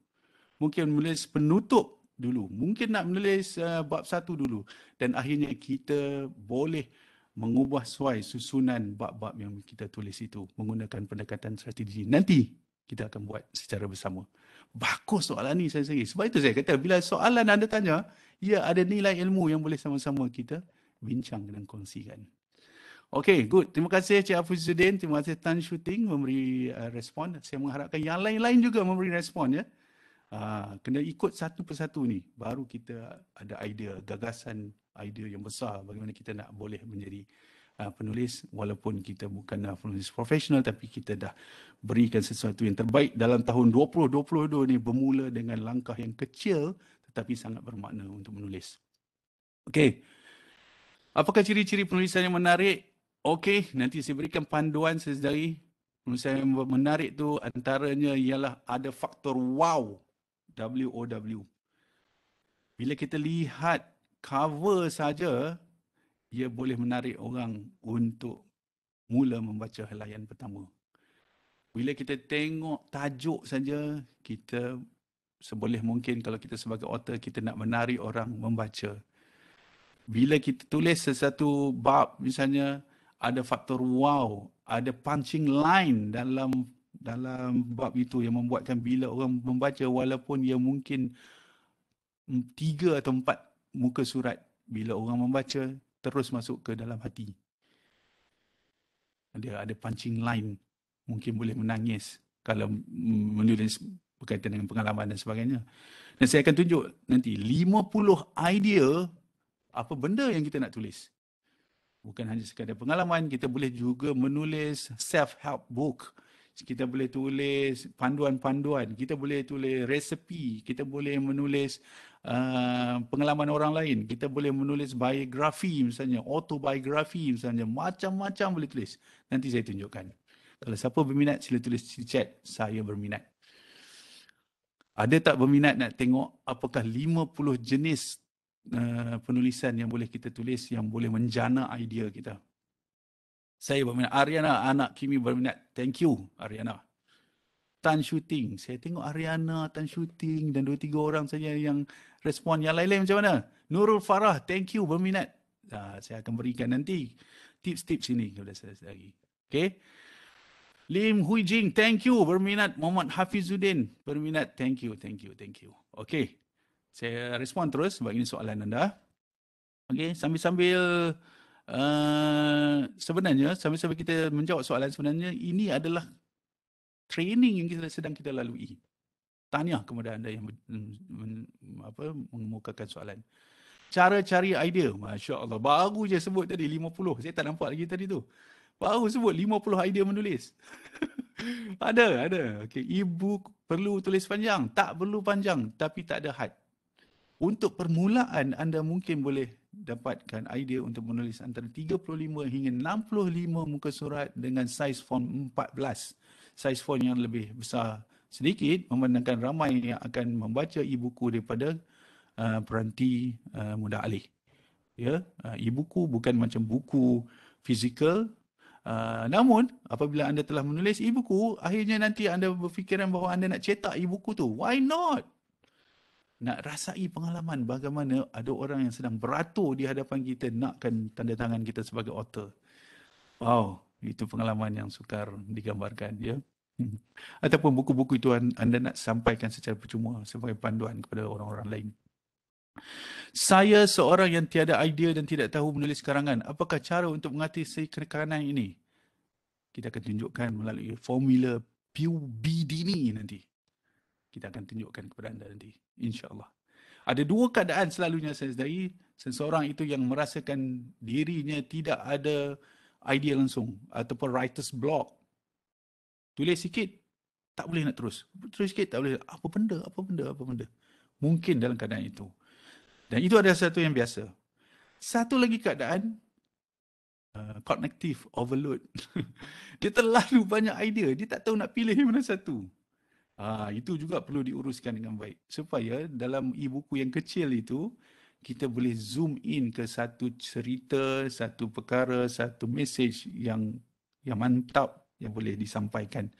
Mungkin menulis penutup dulu. Mungkin nak menulis bab 1 dulu. Dan akhirnya kita boleh mengubah suai susunan bab-bab yang kita tulis itu menggunakan pendekatan strategi. Nanti kita akan buat secara bersama. Bagus soalan ni saya sendiri. Sebab itu saya kata bila soalan anda tanya, ia ada nilai ilmu yang boleh sama-sama kita bincang dan kongsikan. Okay, good. Terima kasih Cik Hafizuddin. Terima kasih Tan Shooting memberi respon. Saya mengharapkan yang lain-lain juga memberi respon ya. Kena ikut satu persatu ni, baru kita ada idea, gagasan, idea yang besar bagaimana kita nak boleh menjadi penulis, walaupun kita bukan penulis profesional, tapi kita dah berikan sesuatu yang terbaik dalam tahun 2022 ni, bermula dengan langkah yang kecil tetapi sangat bermakna untuk menulis. Okey. Apakah ciri-ciri penulisan yang menarik? Okey, nanti saya berikan panduan sesedari. Penulisan yang menarik tu antaranya ialah ada faktor wow. W-O-W. Bila kita lihat cover saja, ia boleh menarik orang untuk mula membaca helaian pertama. Bila kita tengok tajuk saja, kita seboleh mungkin kalau kita sebagai author, kita nak menarik orang membaca. Bila kita tulis sesuatu bab, misalnya ada faktor wow, ada punching line dalam bab itu yang membuatkan bila orang membaca, walaupun ia mungkin 3 atau 4 muka surat, bila orang membaca terus masuk ke dalam hati. Dia ada punching line, mungkin boleh menangis kalau menulis berkaitan dengan pengalaman dan sebagainya. Dan saya akan tunjuk nanti 50 idea apa benda yang kita nak tulis. Bukan hanya sekadar pengalaman, kita boleh juga menulis self-help book. Kita boleh tulis panduan-panduan, kita boleh tulis resepi, kita boleh menulis pengalaman orang lain, kita boleh menulis biografi misalnya, autobiografi misalnya, macam-macam boleh tulis. Nanti saya tunjukkan. Kalau siapa berminat, sila tulis di chat, saya berminat. Ada tak berminat nak tengok apakah 50 jenis penulisan yang boleh kita tulis yang boleh menjana idea kita? Saya berminat. Ariana, anak Kimi berminat. Thank you, Ariana. Tan shooting. Saya tengok Ariana, Tan shooting dan 2-3 orang saja yang respon. Yang lain-lain macam mana? Nurul Farah, thank you, berminat. Saya akan berikan nanti tips-tips ini kepada saya lagi. Okay. Lim Hui Jing, thank you, berminat. Muhammad Hafizuddin, berminat. Thank you. Okay. Saya respon terus sebab ini soalan anda. Okay, sambil-sambil sebenarnya, sambil-sambil kita menjawab soalan, sebenarnya ini adalah training yang sedang kita lalui. Tahniah kepada anda yang mengemukakan soalan. Cara cari idea, Masya Allah. Baru je sebut tadi 50. Saya tak nampak lagi tadi tu. Baru sebut 50 idea menulis. Ada. Okay. E-book perlu tulis panjang? Tak perlu panjang, tapi tak ada had. Untuk permulaan, anda mungkin boleh dapatkan idea untuk menulis antara 35 hingga 65 muka surat dengan saiz font 14. Saiz font yang lebih besar sedikit memandangkan ramai yang akan membaca e-buku daripada peranti mudah alih. Ya, e-buku bukan macam buku fizikal. Namun, apabila anda telah menulis e-buku, akhirnya nanti anda berfikiran bahawa anda nak cetak e-buku tu. Why not? Nak rasai pengalaman bagaimana ada orang yang sedang beratur di hadapan kita nakkan tanda tangan kita sebagai author. Wow, itu pengalaman yang sukar digambarkan, ya. Ataupun buku-buku itu anda nak sampaikan secara percuma sebagai panduan kepada orang-orang lain. Saya seorang yang tiada idea dan tidak tahu menulis karangan. Apakah cara untuk mengatasi kenekanan ini? Kita akan tunjukkan melalui formula PUBD ni nanti. Kita akan tunjukkan kepada anda nanti, insya-Allah. Ada 2 keadaan selalunya sesedari. Seseorang itu yang merasakan dirinya tidak ada idea langsung ataupun writer's block. Tulis sikit, tak boleh nak terus. Tulis sikit, tak boleh. Apa benda. Mungkin dalam keadaan itu. Dan itu adalah satu yang biasa. Satu lagi keadaan, cognitive overload. Dia terlalu banyak idea. Dia tak tahu nak pilih mana satu. Itu juga perlu diuruskan dengan baik. Supaya dalam e-buku yang kecil itu, kita boleh zoom in ke satu cerita, satu perkara, satu message yang mantap yang boleh disampaikan.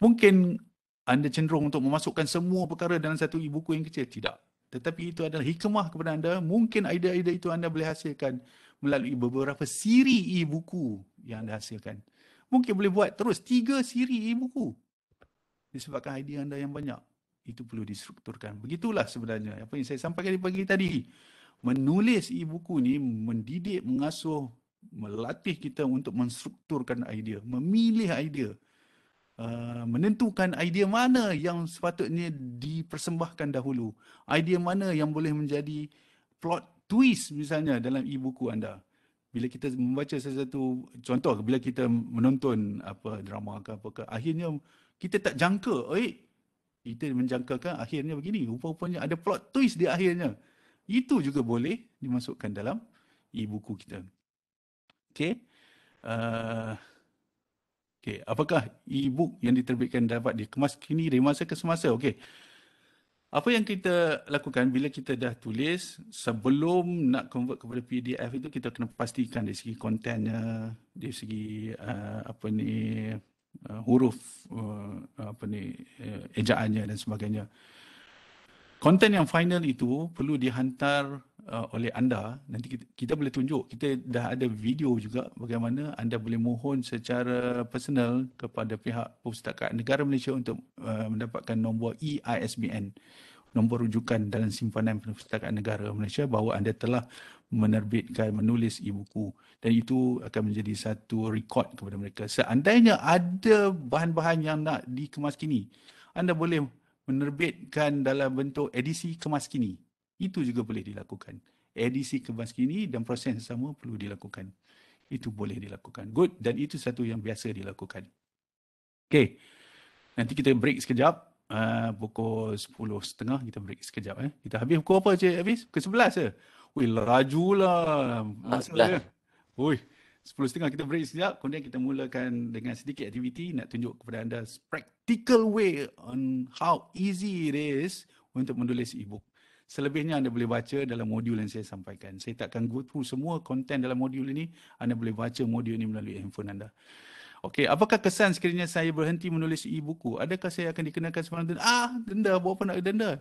Mungkin anda cenderung untuk memasukkan semua perkara dalam satu e-buku yang kecil. Tidak. Tetapi itu adalah hikmah kepada anda. Mungkin idea-idea itu anda boleh hasilkan melalui beberapa siri e-buku yang anda hasilkan. Mungkin boleh buat terus 3 siri e-buku. Disebabkan idea anda yang banyak. Itu perlu distrukturkan. Begitulah sebenarnya apa yang saya sampaikan di pagi tadi. Menulis e-buku ni mendidik, mengasuh, melatih kita untuk menstrukturkan idea, memilih idea. menentukan idea mana yang sepatutnya dipersembahkan dahulu. Idea mana yang boleh menjadi plot twist misalnya dalam e-buku anda. Bila kita membaca sesuatu, contoh bila kita menonton apa drama ke apa ke, akhirnya kita tak jangka, kita menjangkakan akhirnya begini, rupa-rupanya ada plot twist di akhirnya. Itu juga boleh dimasukkan dalam e-buku kita. Okey. Okey, apakah e-book yang diterbitkan dapat dikemas kini dari masa ke semasa? Okey. Apa yang kita lakukan bila kita dah tulis, sebelum nak convert kepada PDF itu, kita kena pastikan dari segi kontennya, dari segi huruf, ejaannya dan sebagainya. Konten yang final itu perlu dihantar oleh anda. Nanti kita boleh tunjuk. Kita dah ada video juga bagaimana anda boleh mohon secara personal kepada pihak Perpustakaan Negara Malaysia untuk mendapatkan nombor EISBN, nombor rujukan dalam simpanan Perpustakaan Negara Malaysia bahawa anda telah menulis e-buku, dan itu akan menjadi satu rekod kepada mereka. Seandainya ada bahan-bahan yang nak dikemas kini, anda boleh menerbitkan dalam bentuk edisi kemas kini. Itu juga boleh dilakukan. Edisi kemas kini dan proses yang sama perlu dilakukan. Itu boleh dilakukan. Good. Dan itu satu yang biasa dilakukan. Okey. Nanti kita break sekejap. Pukul 10.30 kita break sekejap. Kita habis pukul apa, Cik? Habis? Pukul 11 je. Wih, lajulah masa dia. Ui, 10.30 kita break sekejap. Kemudian kita mulakan dengan sedikit aktiviti nak tunjuk kepada anda practical way on how easy it is untuk menulis e-book. Selebihnya anda boleh baca dalam modul yang saya sampaikan. Saya takkan go through semua konten dalam modul ini. Anda boleh baca modul ini melalui handphone anda. Okey, apakah kesan sekiranya saya berhenti menulis e-buku? Adakah saya akan dikenakan sebarang denda? Denda, buat apa nak denda?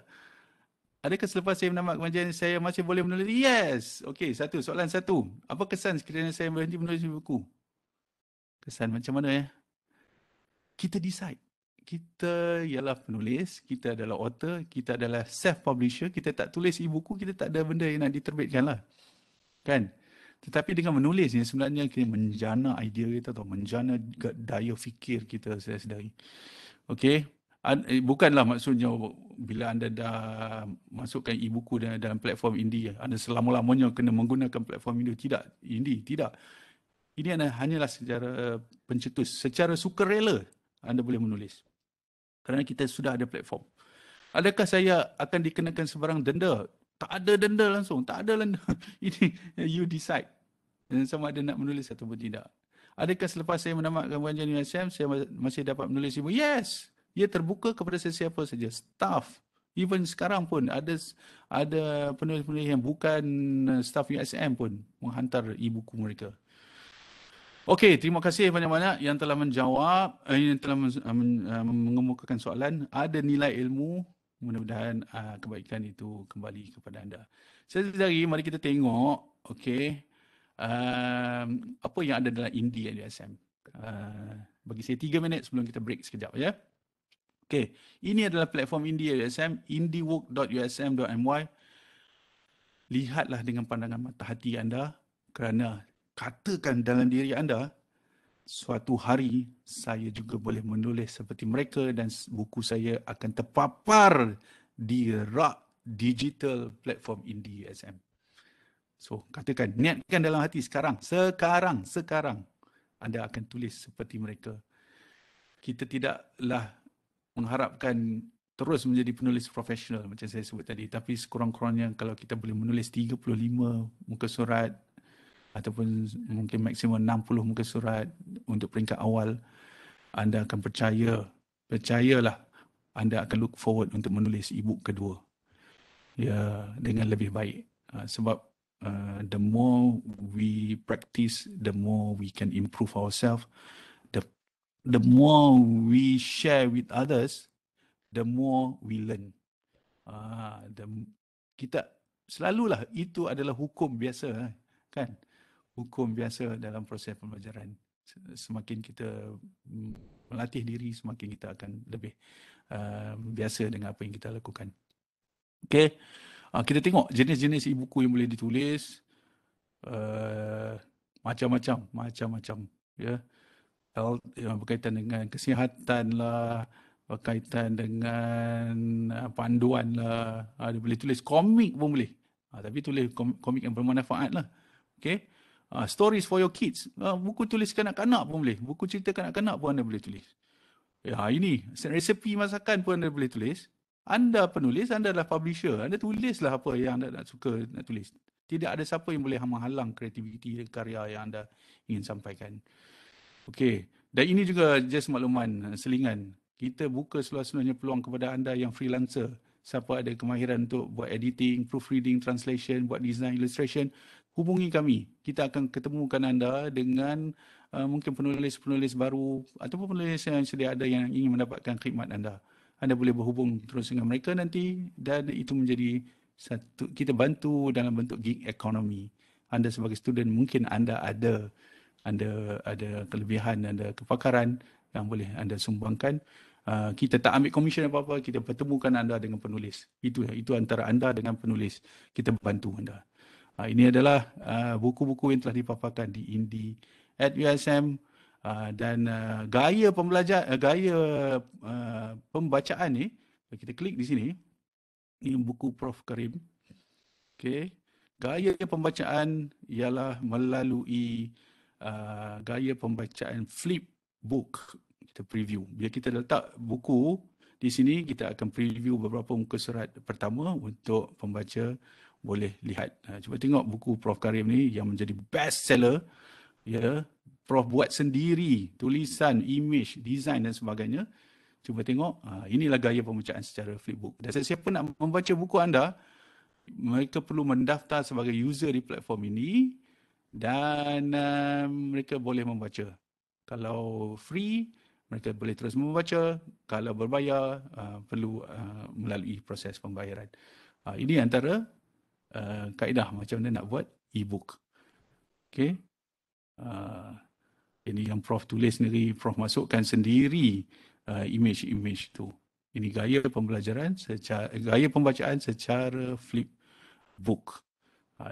Adakah selepas saya menamat kemajuan saya masih boleh menulis? Yes. Okey, soalan satu. Apa kesan sekiranya saya berhenti menulis e-buku? Kesan macam mana ya? Kita decide. Kita ialah penulis, kita adalah author, kita adalah self-publisher, kita tak tulis e-buku, kita tak ada benda yang nak diterbitkan lah. Kan? Tetapi dengan menulis ni sebenarnya kita menjana idea kita atau menjana daya fikir kita sedari. Okey. Bukanlah maksudnya bila anda dah masukkan e-buku dalam platform indie, anda selama-lamanya kena menggunakan platform indie. Tidak. Ini hanyalah secara pencetus. Secara sukarela anda boleh menulis. Kerana kita sudah ada platform. Adakah saya akan dikenakan sebarang denda? Tak ada denda langsung. Tak ada denda. Ini you decide. Dan sama ada nak menulis ataupun tidak. Adakah selepas saya menamatkan pengajian USM, saya masih dapat menulis e-book? Yes. Ia terbuka kepada sesiapa saja. Staff. Even sekarang pun ada penulis-penulis yang bukan staff USM pun menghantar e-buku mereka. Okey, terima kasih banyak-banyak yang telah menjawab, yang telah mengemukakan soalan. Ada nilai ilmu. Mudah-mudahan kebaikan itu kembali kepada anda. Sekali mari kita tengok, okey, apa yang ada dalam Indie USM. Bagi saya 3 minit sebelum kita break sekejap ya. Okey, ini adalah platform Indie USM, indiework.usm.my. Lihatlah dengan pandangan mata hati anda, kerana katakan dalam diri anda, suatu hari saya juga boleh menulis seperti mereka dan buku saya akan terpapar di rak digital platform Indie USM. So, katakan, niatkan dalam hati sekarang anda akan tulis seperti mereka. Kita tidaklah mengharapkan terus menjadi penulis profesional macam saya sebut tadi, tapi sekurang-kurangnya kalau kita boleh menulis 35 muka surat ataupun mungkin maksimum 60 muka surat untuk peringkat awal, anda akan percayalah, anda akan look forward untuk menulis e-book kedua ya dengan lebih baik. Sebab the more we practice, the more we can improve ourselves. The more we share with others, the more we learn. Kita selalulah, itu adalah hukum biasa kan. Hukum biasa dalam proses pembelajaran. Semakin kita melatih diri, semakin kita akan lebih biasa dengan apa yang kita lakukan. Okey, kita tengok jenis-jenis e-buku yang boleh ditulis. Macam-macam ya. health, berkaitan dengan kesihatan lah, berkaitan dengan panduan lah. Dia boleh tulis komik pun boleh. Tapi tulis komik yang bermanfaat lah. Okay. Stories for your kids. Buku tulis kanak-kanak pun boleh. Buku cerita kanak-kanak pun anda boleh tulis. Ya, ini resepi masakan pun anda boleh tulis. Anda penulis, anda adalah publisher. Anda tulislah apa yang anda nak suka nak tulis. Tidak ada siapa yang boleh menghalang kreativiti karya yang anda ingin sampaikan. Okey. Dan ini juga just makluman selingan. Kita buka seluas-luasnya peluang kepada anda yang freelancer. Siapa ada kemahiran untuk buat editing, proofreading, translation, buat design, illustration, hubungi kami. Kita akan ketemukan anda dengan mungkin penulis-penulis baru ataupun penulis yang sedia ada yang ingin mendapatkan khidmat anda. Anda boleh berhubung terus dengan mereka nanti dan itu menjadi satu, kita bantu dalam bentuk gig economy. Anda sebagai student mungkin anda ada kelebihan, ada kepakaran yang boleh anda sumbangkan. Kita tak ambil komisen apa-apa, kita pertemukan anda dengan penulis. Itu antara anda dengan penulis. Kita bantu anda. Ini adalah buku-buku yang telah dipaparkan di Indie at USM dan gaya pembacaan ni, kita klik di sini. Ini buku Prof Karim. Okey. Gaya pembacaan ialah melalui gaya pembacaan flip book. Kita preview. Bila kita letak buku di sini, kita akan preview beberapa muka surat pertama untuk pembaca boleh lihat. Cuba tengok buku Prof Karim ni yang menjadi best seller. Ya, Prof buat sendiri tulisan, image, design dan sebagainya. Cuba tengok, inilah gaya pembacaan secara flipbook. Dan sesiapa nak membaca buku anda, mereka perlu mendaftar sebagai user di platform ini dan mereka boleh membaca. Kalau free, mereka boleh terus membaca. Kalau berbayar, perlu melalui proses pembayaran. Ini antara kaedah macam mana nak buat e-book. Okay. Ini yang Prof tulis sendiri, Prof masukkan sendiri image-image tu. Ini gaya pembelajaran gaya pembacaan secara flip book.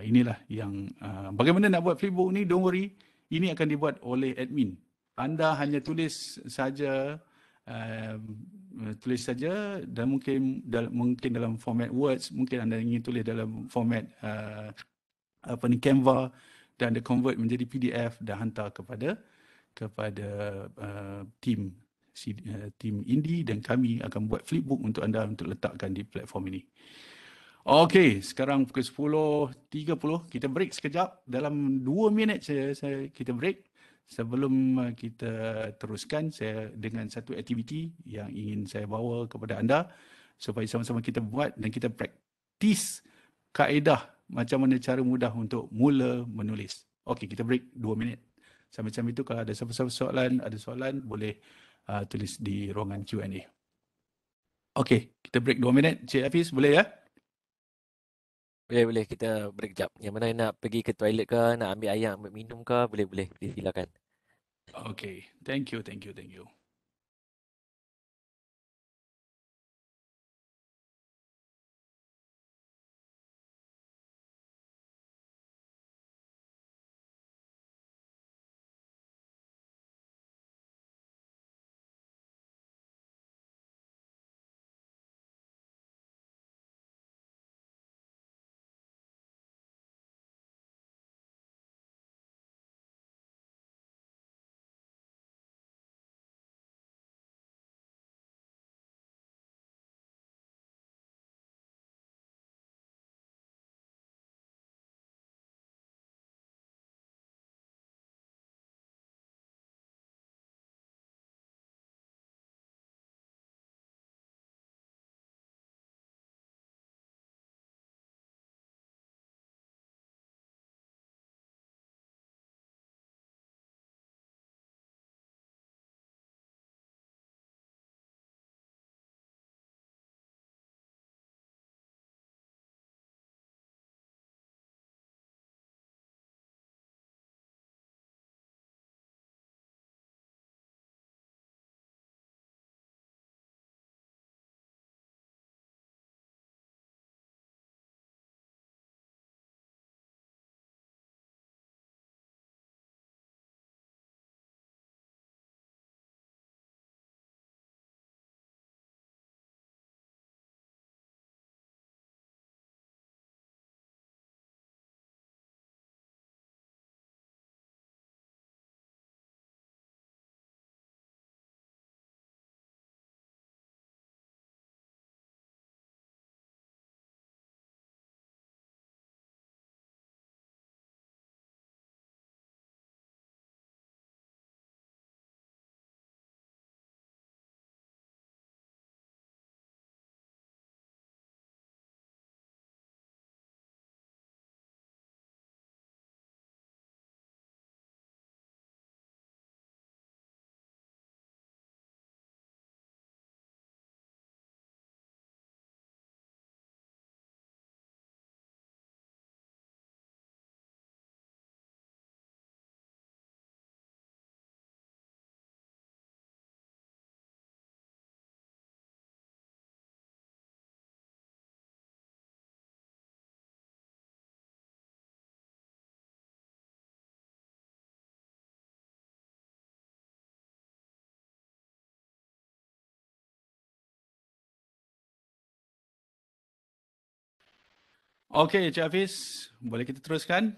Inilah yang bagaimana nak buat flipbook ni, don't worry, ini akan dibuat oleh admin. Anda hanya tulis saja dan mungkin dalam format words, mungkin anda ingin tulis dalam format Canva dan anda convert menjadi PDF dan hantar kepada tim Indie dan kami akan buat flipbook untuk anda untuk letakkan di platform ini. Okey, sekarang pukul 10.30. Kita break sekejap. Dalam 2 minit kita break. Sebelum kita teruskan, saya dengan satu aktiviti yang ingin saya bawa kepada anda supaya sama-sama kita buat dan kita praktis kaedah macam mana cara mudah untuk mula menulis. Okey, kita break 2 minit. Sambil-sambil itu kalau ada siapa-siapa ada soalan boleh tulis di ruangan Q&A. Okey, kita break 2 minit. Cik Hafiz, boleh ya? Boleh, kita break jap. Yang mana nak pergi ke toilet ke, nak ambil air, ambil minum ke, boleh. Silakan. Okay, thank you. Okey, Cik Hafiz, boleh kita teruskan?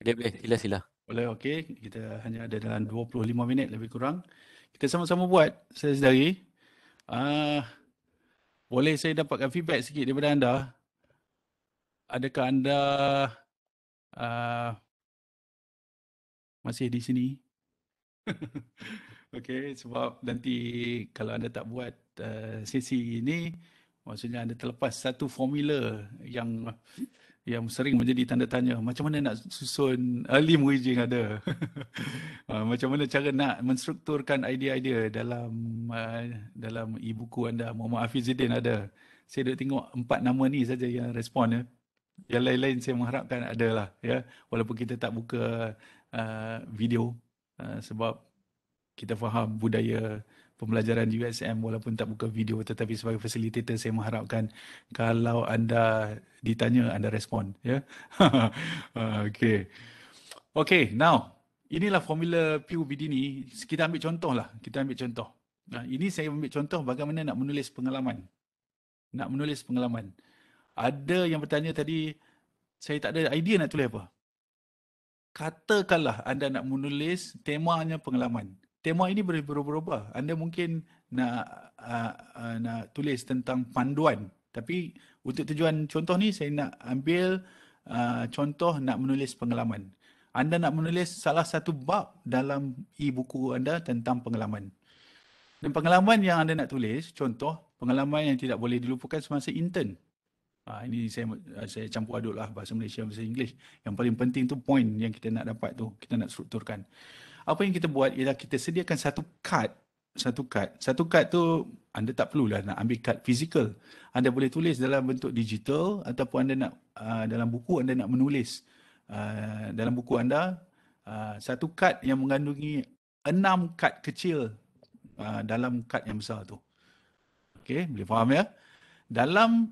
Boleh, sila. Boleh, okey. Kita hanya ada dalam 25 minit lebih kurang. Kita sama-sama buat, saudari. Boleh saya dapatkan feedback sikit daripada anda? Adakah anda uh, masih di sini? Okey, sebab nanti kalau anda tak buat sesi ini, maksudnya anda terlepas satu formula yang sering menjadi tanda tanya. Macam mana nak susun early merging ada? Macam mana cara nak menstrukturkan idea-idea dalam e-buku anda? Muhammad Hafizuddin ada. Saya dah tengok 4 nama ni saja yang respon ya. Yang lain-lain saya mengharapkan ada lah ya. Walaupun kita tak buka video sebab kita faham budaya pembelajaran di USM walaupun tak buka video, tetapi sebagai facilitator saya mengharapkan kalau anda ditanya anda respon ya. Okey. Okey, now inilah formula PUBD ni. Kita ambil contoh lah. Kita ambil contoh. Ini saya ambil contoh bagaimana nak menulis pengalaman. Nak menulis pengalaman. Ada yang bertanya tadi, saya tak ada idea nak tulis apa. Katakanlah anda nak menulis temanya pengalaman. Tema ini boleh berubah-ubah. Anda mungkin nak tulis tentang panduan. Tapi untuk tujuan contoh ni, saya nak ambil contoh nak menulis pengalaman. Anda nak menulis salah satu bab dalam e-buku anda tentang pengalaman. Dan pengalaman yang anda nak tulis, contoh, pengalaman yang tidak boleh dilupakan semasa intern. Ini saya campur aduk lah bahasa Malaysia, bahasa Inggeris. Yang paling penting tu point yang kita nak dapat tu, kita nak strukturkan. Apa yang kita buat ialah kita sediakan satu card. Satu card tu anda tak perlulah nak ambil card fizikal. Anda boleh tulis dalam bentuk digital ataupun anda nak dalam buku anda nak menulis. Dalam buku anda satu kad yang mengandungi 6 kad kecil dalam kad yang besar tu. Okey, boleh faham ya? Dalam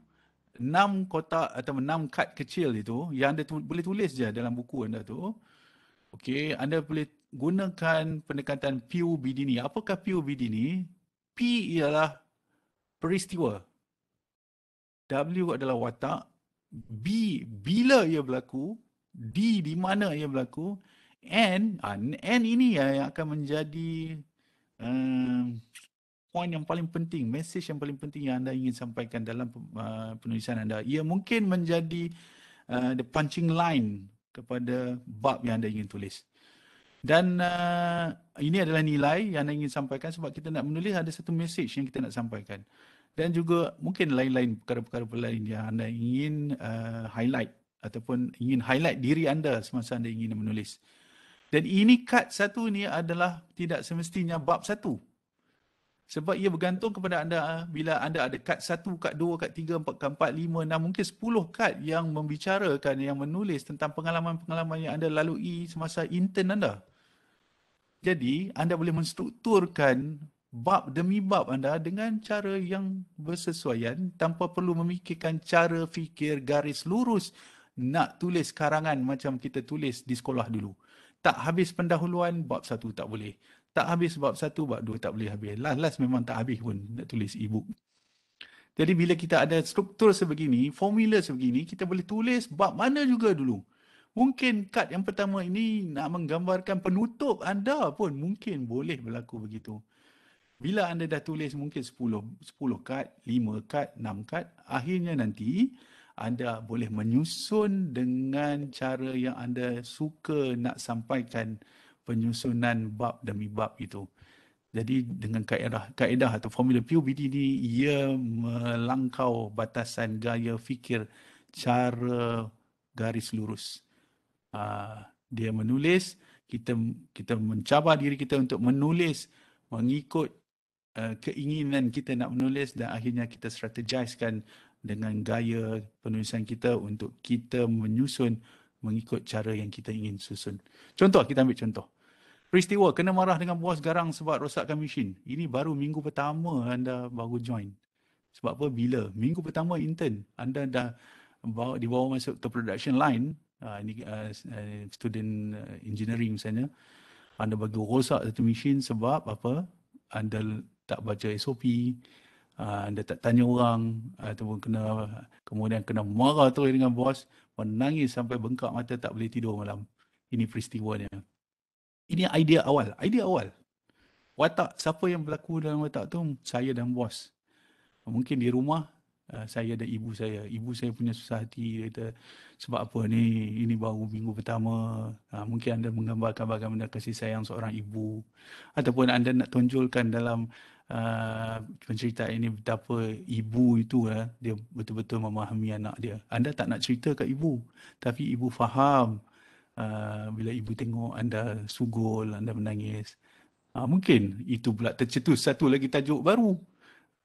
6 kotak atau 6 kad kecil itu yang anda boleh tulis je dalam buku anda tu. Okey, anda boleh gunakan pendekatan PUBD ni. Apakah PUBD ni? P ialah peristiwa. W adalah watak. B, bila ia berlaku. D, di mana ia berlaku. N ini yang akan menjadi poin yang paling penting, message yang paling penting yang anda ingin sampaikan dalam penulisan anda. Ia mungkin menjadi the punching line kepada bab yang anda ingin tulis. Dan ini adalah nilai yang anda ingin sampaikan sebab kita nak menulis ada satu message yang kita nak sampaikan. Dan juga mungkin lain-lain perkara-perkara lain yang anda ingin highlight ataupun ingin highlight diri anda semasa anda ingin menulis. Dan ini kad satu ni adalah tidak semestinya bab satu. Sebab ia bergantung kepada anda bila anda ada kad 1, kad 2, kad 3, 4, kad 4, 5, 6, mungkin 10 kad yang membicarakan, yang menulis tentang pengalaman-pengalaman yang anda lalui semasa intern anda. Jadi, anda boleh menstrukturkan bab demi bab anda dengan cara yang bersesuaian tanpa perlu memikirkan cara fikir garis lurus nak tulis karangan macam kita tulis di sekolah dulu. Tak habis pendahuluan, bab 1 tak boleh. Tak habis bab 1, bab 2 tak boleh habis. Last memang tak habis pun nak tulis e-book. Jadi bila kita ada struktur sebegini, formula sebegini, kita boleh tulis bab mana juga dulu. Mungkin kad yang pertama ini nak menggambarkan penutup anda pun mungkin boleh berlaku begitu. Bila anda dah tulis mungkin 10 kad, 5 kad, 6 kad, akhirnya nanti anda boleh menyusun dengan cara yang anda suka nak sampaikan penyusunan bab demi bab itu. Jadi dengan kaedah atau formula PUBD ini, ia melangkau batasan gaya fikir cara garis lurus. Dia menulis, kita mencabar diri kita untuk menulis mengikut keinginan kita nak menulis dan akhirnya kita strategisekan dengan gaya penulisan kita untuk kita menyusun mengikut cara yang kita ingin susun. Contoh, kita ambil contoh. Peristiwa kena marah dengan bos garang sebab rosakkan mesin. Ini baru minggu pertama anda baru join. Sebab apa? Bila minggu pertama intern, anda dah dibawa masuk ke production line, ini student engineering misalnya, anda bagi rosak satu mesin sebab apa? Anda tak baca SOP, Anda tak tanya orang ataupun kemudian kena marah terus dengan bos, menangis sampai bengkak mata tak boleh tidur malam. Ini peristiwanya. Ini idea awal. Idea awal. Watak, siapa yang berlaku dalam watak tu? Saya dan bos. Mungkin di rumah, saya dan ibu saya. Ibu saya punya susah hati. Dia kata, sebab apa ni? Ini baru minggu pertama. Mungkin anda menggambarkan bagaimana kasih sayang seorang ibu. Ataupun anda nak tonjolkan dalam penceritaan ini betapa ibu itu dia betul-betul memahami anak dia. Anda tak nak cerita kat ibu. Tapi ibu faham. Bila ibu tengok anda sugul, anda menangis. Mungkin itu pula tercetus satu lagi tajuk baru.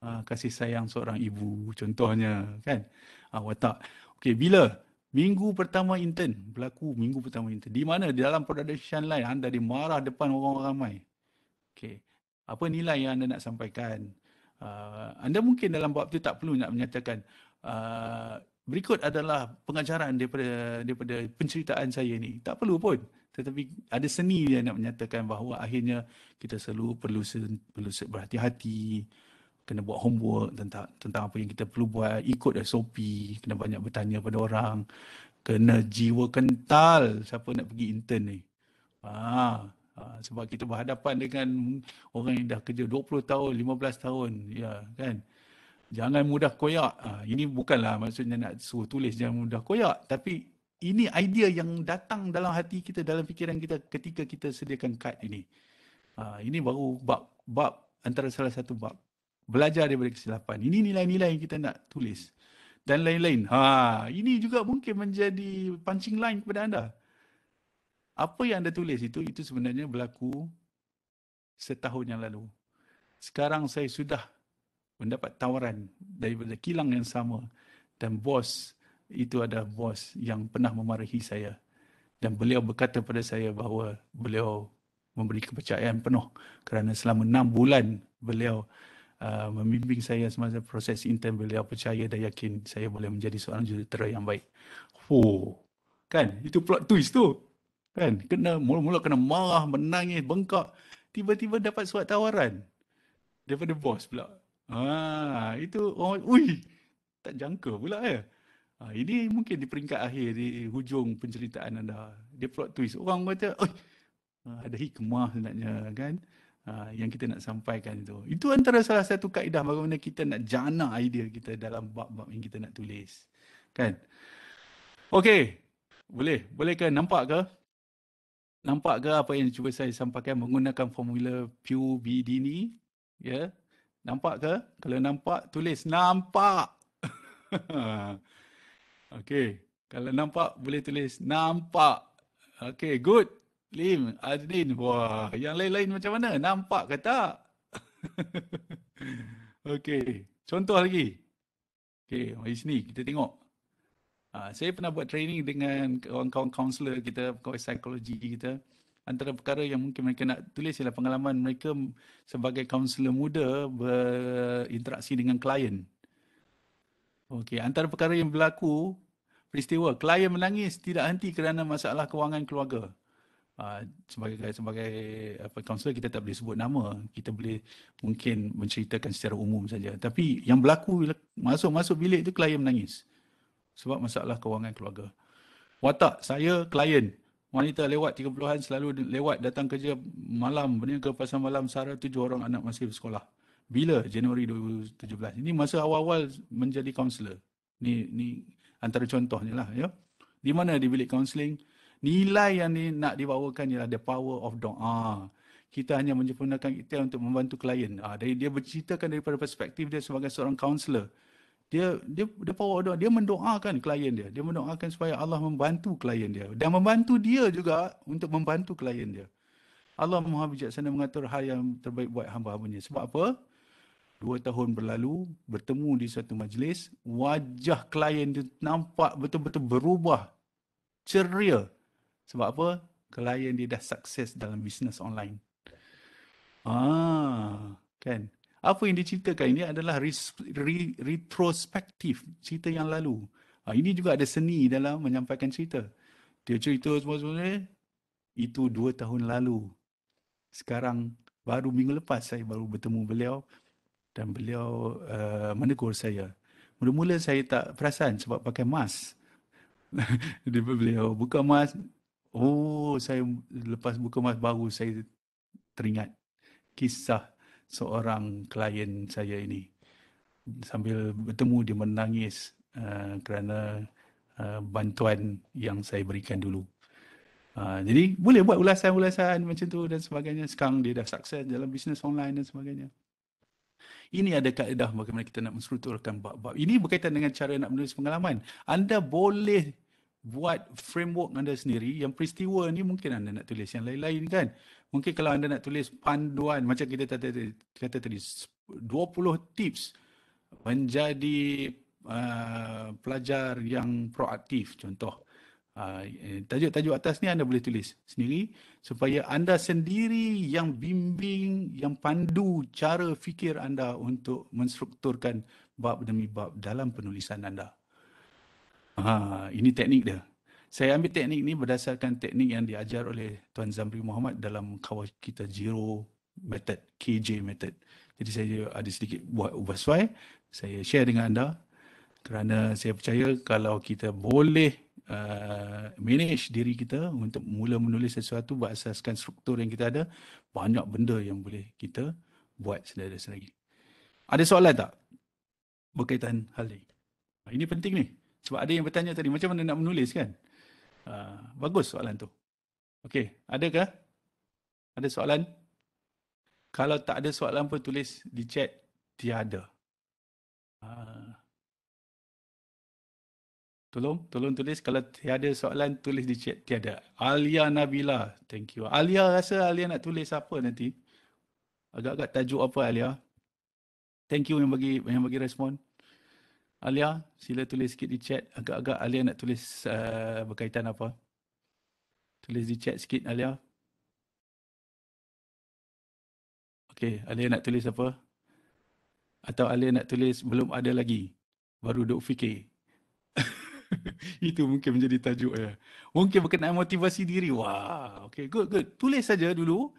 Kasih sayang seorang ibu contohnya kan. Watak. Okey, bila minggu pertama intern berlaku, minggu pertama intern di mana di dalam production line anda dimarah depan orang ramai. Okey. Apa nilai yang anda nak sampaikan? Anda mungkin dalam bab tu tak perlu nak menyatakan berikut adalah pengajaran daripada penceritaan saya ni. Tak perlu pun. Tetapi ada seni dia nak menyatakan bahawa akhirnya kita selalu perlu berhati-hati, kena buat homework tentang apa yang kita perlu buat, ikut SOP, kena banyak bertanya pada orang, kena jiwa kental siapa nak pergi intern ni. Sebab kita berhadapan dengan orang yang dah kerja 20 tahun, 15 tahun, ya kan. Jangan mudah koyak. Ini bukanlah maksudnya nak suruh tulis jangan mudah koyak, tapi ini idea yang datang dalam hati kita, dalam fikiran kita ketika kita sediakan kad ini. Ini baru bab antara salah satu bab. Belajar daripada kesilapan. Ini nilai-nilai yang kita nak tulis. Dan lain-lain. Ini juga mungkin menjadi punching line kepada anda. Apa yang anda tulis itu sebenarnya berlaku setahun yang lalu. Sekarang saya sudah mendapat tawaran daripada kilang yang sama. Dan bos itu adalah bos yang pernah memarahi saya. Dan beliau berkata pada saya bahawa beliau memberi kepercayaan penuh kerana selama 6 bulan beliau membimbing saya semasa proses intern. Beliau percaya dan yakin saya boleh menjadi seorang jurutera yang baik. Kan? Itu plot twist tu. Kan? Mula-mula kena marah, menangis, bengkak. Tiba-tiba dapat surat tawaran daripada bos pula. Itu orang, tak jangka pula ya. Ini mungkin di peringkat akhir, di hujung penceritaan anda. Dia plot twist. Orang kata, ada hikmah sebenarnya kan. Yang kita nak sampaikan itu. Itu antara salah satu kaedah bagaimana kita nak jana idea kita dalam bab-bab yang kita nak tulis. Kan? Okey. Boleh ke? Nampak ke? Nampak ke apa yang cuba saya sampaikan menggunakan formula PUBD ni? Ya. Nampak ke? Kalau nampak, tulis nampak. Okey. Kalau nampak, boleh tulis nampak. Okey, good. Lim, Azrin. Wah, yang lain-lain macam mana? Nampak ke tak? Okey. Contoh lagi. Okey, mari sini kita tengok. Saya pernah buat training dengan kawan-kawan kaunselor kita, kawan psikologi kita. Antara perkara yang mungkin mereka nak tulis ialah pengalaman mereka sebagai kaunselor muda berinteraksi dengan klien. Okey, antara perkara yang berlaku, peristiwa klien menangis tidak henti kerana masalah kewangan keluarga. Sebagai kaunselor kita tak boleh sebut nama, kita boleh mungkin menceritakan secara umum saja. Tapi yang berlaku bila masuk bilik itu klien menangis sebab masalah kewangan keluarga. Watak saya klien, wanita lewat 30-an, selalu lewat datang kerja malam, berniaga pasar malam, sara 7 orang anak masih bersekolah. Bila? Januari 2017. Ini masa awal-awal menjadi kaunselor. Ni antara contohnya lah ya. Di mana di bilik kaunseling, nilai yang nak dibawakan ialah the power of doa. Kita hanya menyempurnakan kita untuk membantu klien. Dia berceritakan daripada perspektif dia sebagai seorang kaunselor. Dia power of doa. Dia mendoakan klien dia. Dia mendoakan supaya Allah membantu klien dia. Dan membantu dia juga untuk membantu klien dia. Allah Maha Bijaksana mengatur hal yang terbaik buat hamba-hambanya. Sebab apa? 2 tahun berlalu, bertemu di satu majlis, wajah klien itu nampak betul-betul berubah, ceria. Sebab apa? Klien dia dah sukses dalam bisnes online. Kan? Apa yang diceritakan ini adalah retrospektif, cerita yang lalu. Ini juga ada seni dalam menyampaikan cerita. Dia cerita semua-semuanya, itu 2 tahun lalu. Sekarang, baru minggu lepas saya baru bertemu beliau. dan beliau menegur saya. Mula-mula saya tak perasan sebab pakai mask. Beliau buka mask. Oh, saya lepas buka mask baru saya teringat kisah seorang klien saya ini. Sambil bertemu dia menangis kerana bantuan yang saya berikan dulu. Jadi boleh buat ulasan-ulasan macam tu dan sebagainya. Sekarang dia dah sukses dalam bisnes online dan sebagainya. Ini ada kaedah bagaimana kita nak menstrukturkan bab-bab. Ini berkaitan dengan cara nak menulis pengalaman. Anda boleh buat framework anda sendiri. Yang peristiwa ni mungkin anda nak tulis yang lain-lain kan. Mungkin kalau anda nak tulis panduan, macam kita kata tadi, 20 tips menjadi pelajar yang proaktif, contoh. Tajuk-tajuk atas ni anda boleh tulis sendiri supaya anda sendiri yang bimbing, yang pandu cara fikir anda untuk menstrukturkan bab demi bab dalam penulisan anda. Ini teknik dia. Saya ambil teknik ni berdasarkan teknik yang diajar oleh Tuan Zamri Muhammad dalam kawan kita Zero Method, KJ Method. Jadi saya ada sedikit buat ubah suai, saya share dengan anda kerana saya percaya kalau kita boleh manage diri kita untuk mula menulis sesuatu berasaskan struktur yang kita ada, banyak benda yang boleh kita buat sendiri. Ada soalan tak berkaitan hal ini? Ini penting ni. Sebab ada yang bertanya tadi, macam mana nak menulis kan? Bagus soalan tu. Okey, adakah? Ada soalan? Kalau tak ada soalan pun tulis di chat tiada. Tolong tulis. Kalau tiada soalan, tulis di chat tiada. Alia Nabila, thank you. Alia rasa Alia nak tulis apa nanti? Agak-agak tajuk apa Alia? Thank you yang bagi respon. Alia, sila tulis sikit di chat. Agak-agak Alia nak tulis berkaitan apa? Tulis di chat sikit Alia. Okey, Alia nak tulis apa? Atau Alia nak tulis belum ada lagi? Baru duk fikir. Itu mungkin menjadi tajuk ya. Mungkin berkenaan motivasi diri. Wah, okay, good. Tulis saja dulu.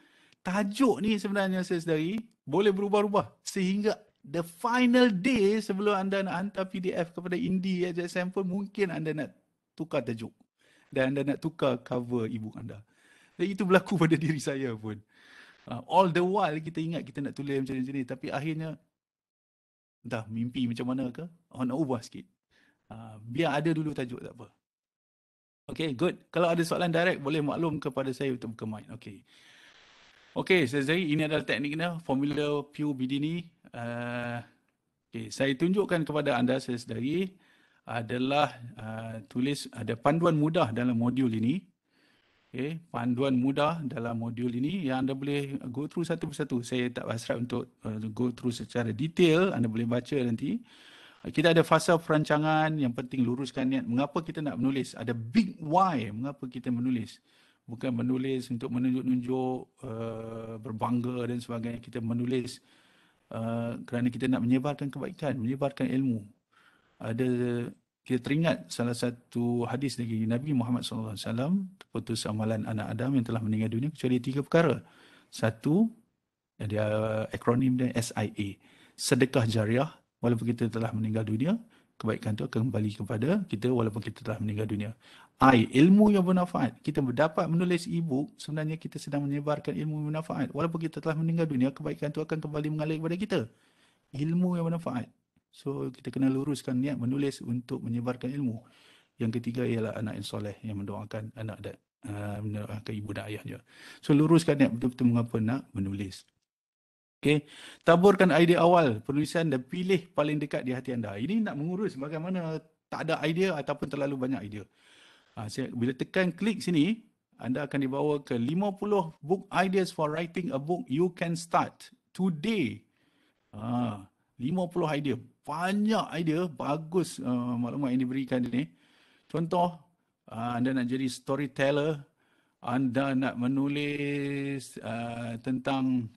Tajuk ni sebenarnya sedari boleh berubah-ubah sehingga the final day sebelum anda nak hantar PDF kepada Indie HSM pun mungkin anda nak tukar tajuk dan anda nak tukar cover ebook anda. Dan itu berlaku pada diri saya pun. All the while kita ingat kita nak tulis macam ni tapi akhirnya entah mimpi macam mana ke, nak ubah sikit. Biar ada dulu tajuk tak apa. Okay, good. Kalau ada soalan direct, boleh maklum kepada saya untuk buka mic. Okay, Zahir, ini adalah tekniknya, formula Pew Bidini. Okay, saya tunjukkan kepada anda sedari adalah tulis, ada panduan mudah dalam modul ini. Okay, panduan mudah dalam modul ini yang anda boleh go through satu persatu. Saya tak berhasrat untuk go through secara detail, anda boleh baca nanti. Kita ada fasa perancangan, yang penting luruskan niat. Mengapa kita nak menulis? Ada big why mengapa kita menulis. Bukan menulis untuk menunjuk-nunjuk, berbangga dan sebagainya. Kita menulis kerana kita nak menyebarkan kebaikan, menyebarkan ilmu. Kita teringat salah satu hadis dari Nabi Muhammad SAW, terputus amalan anak Adam yang telah meninggal dunia kecuali 3 perkara. Satu, dia akronim dia SIA, sedekah jariah. Walaupun kita telah meninggal dunia, kebaikan itu akan kembali kepada kita walaupun kita telah meninggal dunia. Ilmu yang bermanfaat. Kita dapat menulis e-book, sebenarnya kita sedang menyebarkan ilmu yang bermanfaat. Walaupun kita telah meninggal dunia, kebaikan itu akan kembali mengalir kepada kita. Ilmu yang bermanfaat. So, kita kena luruskan niat menulis untuk menyebarkan ilmu. Yang ketiga ialah anak yang soleh yang mendoakan anak dan mendoakan ibu dan ayahnya. So, luruskan niat betul-betul mengapa nak menulis. Okay. Taburkan idea awal penulisan dan pilih paling dekat di hati anda. Ini nak mengurus bagaimana tak ada idea ataupun terlalu banyak idea. Bila tekan klik sini, anda akan dibawa ke 50 book ideas for writing a book you can start today. 50 idea. Banyak idea. Bagus maklumat yang diberikan ini. Contoh, anda nak jadi storyteller. Anda nak menulis tentang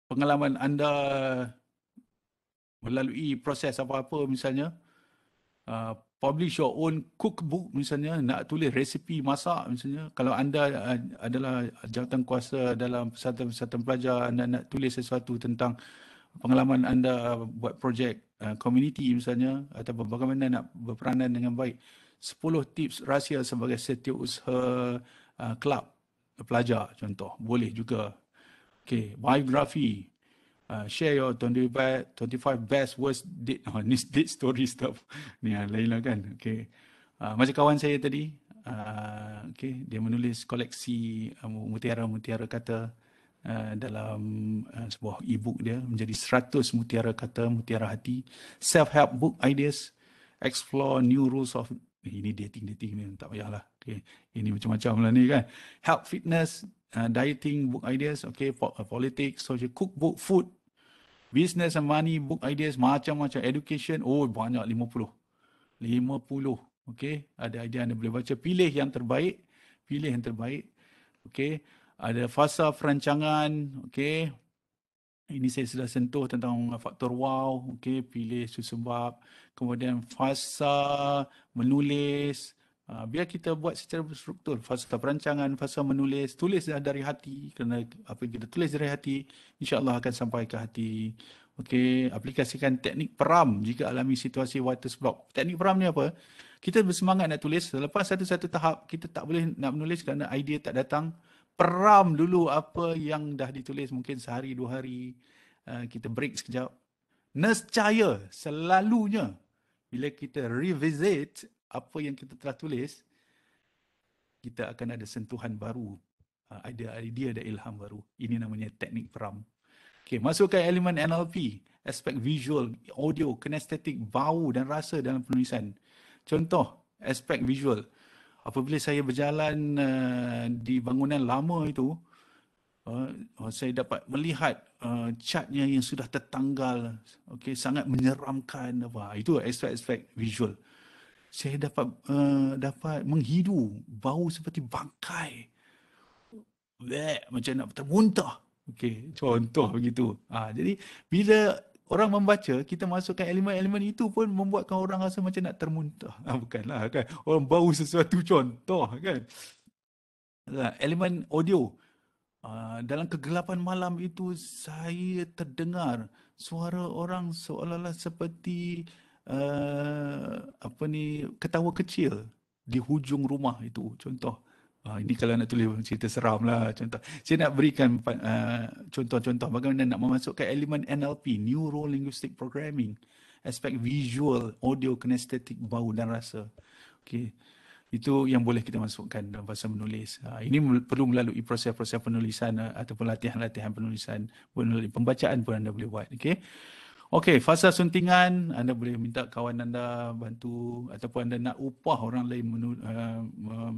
pengalaman anda melalui proses apa-apa misalnya, publish your own cookbook misalnya, nak tulis resipi masak misalnya. Kalau anda adalah jawatan kuasa dalam persatuan pelajar, anda nak tulis sesuatu tentang pengalaman anda buat projek community misalnya, atau bagaimana nak berperanan dengan baik, 10 tips rahsia sebagai setiausaha kelab pelajar contoh, boleh juga. Okay, biography. Share your 25 best worst date, ni date story stuff. Ni lain lah kan. Okay. Macam kawan saya tadi, okay, dia menulis koleksi mutiara-mutiara kata dalam sebuah e-book dia, menjadi 100 mutiara kata, mutiara hati. Self-help book ideas, explore new rules of, ini dating ni, tak payahlah. Okay. Ini macam-macam lah ni kan. Health, fitness, dieting book ideas, okay, politics, social, cookbook, food, business and money book ideas, macam-macam. Education, banyak, 50. Okay, ada idea anda boleh baca. Pilih yang terbaik. Okay, ada fasa perancangan. Okay, ini saya sudah sentuh tentang faktor wow. Okay, pilih sebab. Kemudian fasa menulis. Biar kita buat secara berstruktur. Fasa perancangan, fasa menulis. Tulis dari hati. Kerana apa yang kita tulis dari hati, insyaAllah akan sampai ke hati. Okey, aplikasikan teknik peram jika alami situasi writer's block. Teknik peram ni apa? Kita bersemangat nak tulis. Selepas satu-satu tahap, kita tak boleh nak menulis kerana idea tak datang. Peram dulu apa yang dah ditulis. Mungkin sehari, 2 hari. Kita break sekejap. Nescaya, selalunya, bila kita revisit apa yang kita telah tulis, kita akan ada sentuhan baru, idea dan ilham baru. Ini namanya teknik peram. Okay, masukkan elemen NLP, aspek visual, audio, kinestetik, bau dan rasa dalam penulisan. Contoh, aspek visual. Apabila saya berjalan di bangunan lama itu, saya dapat melihat catnya yang sudah tertanggal, okay, sangat menyeramkan. Itu aspek-aspek visual. Saya dapat menghidu bau seperti bangkai. Macam nak termuntah. Okey, contoh begitu. Jadi bila orang membaca, kita masukkan elemen-elemen itu pun membuatkan orang rasa macam nak termuntah. Bukanlah kan. Orang bau sesuatu, contoh kan. Elemen audio. Dalam kegelapan malam itu saya terdengar suara orang seolah-olah seperti ketawa kecil di hujung rumah itu, contoh. Ini kalau nak tulis cerita seram lah, contoh. Saya nak berikan contoh-contoh bagaimana nak memasukkan elemen NLP, Neuro Linguistic Programming, aspek visual, audio, kinestetik, bau dan rasa. Okay. Itu yang boleh kita masukkan dalam bahasa menulis. Ini perlu melalui proses-proses penulisan ataupun latihan-latihan penulisan. Melalui pembacaan pun anda boleh buat. Okey, fasa suntingan, anda boleh minta kawan anda bantu ataupun anda nak upah orang lain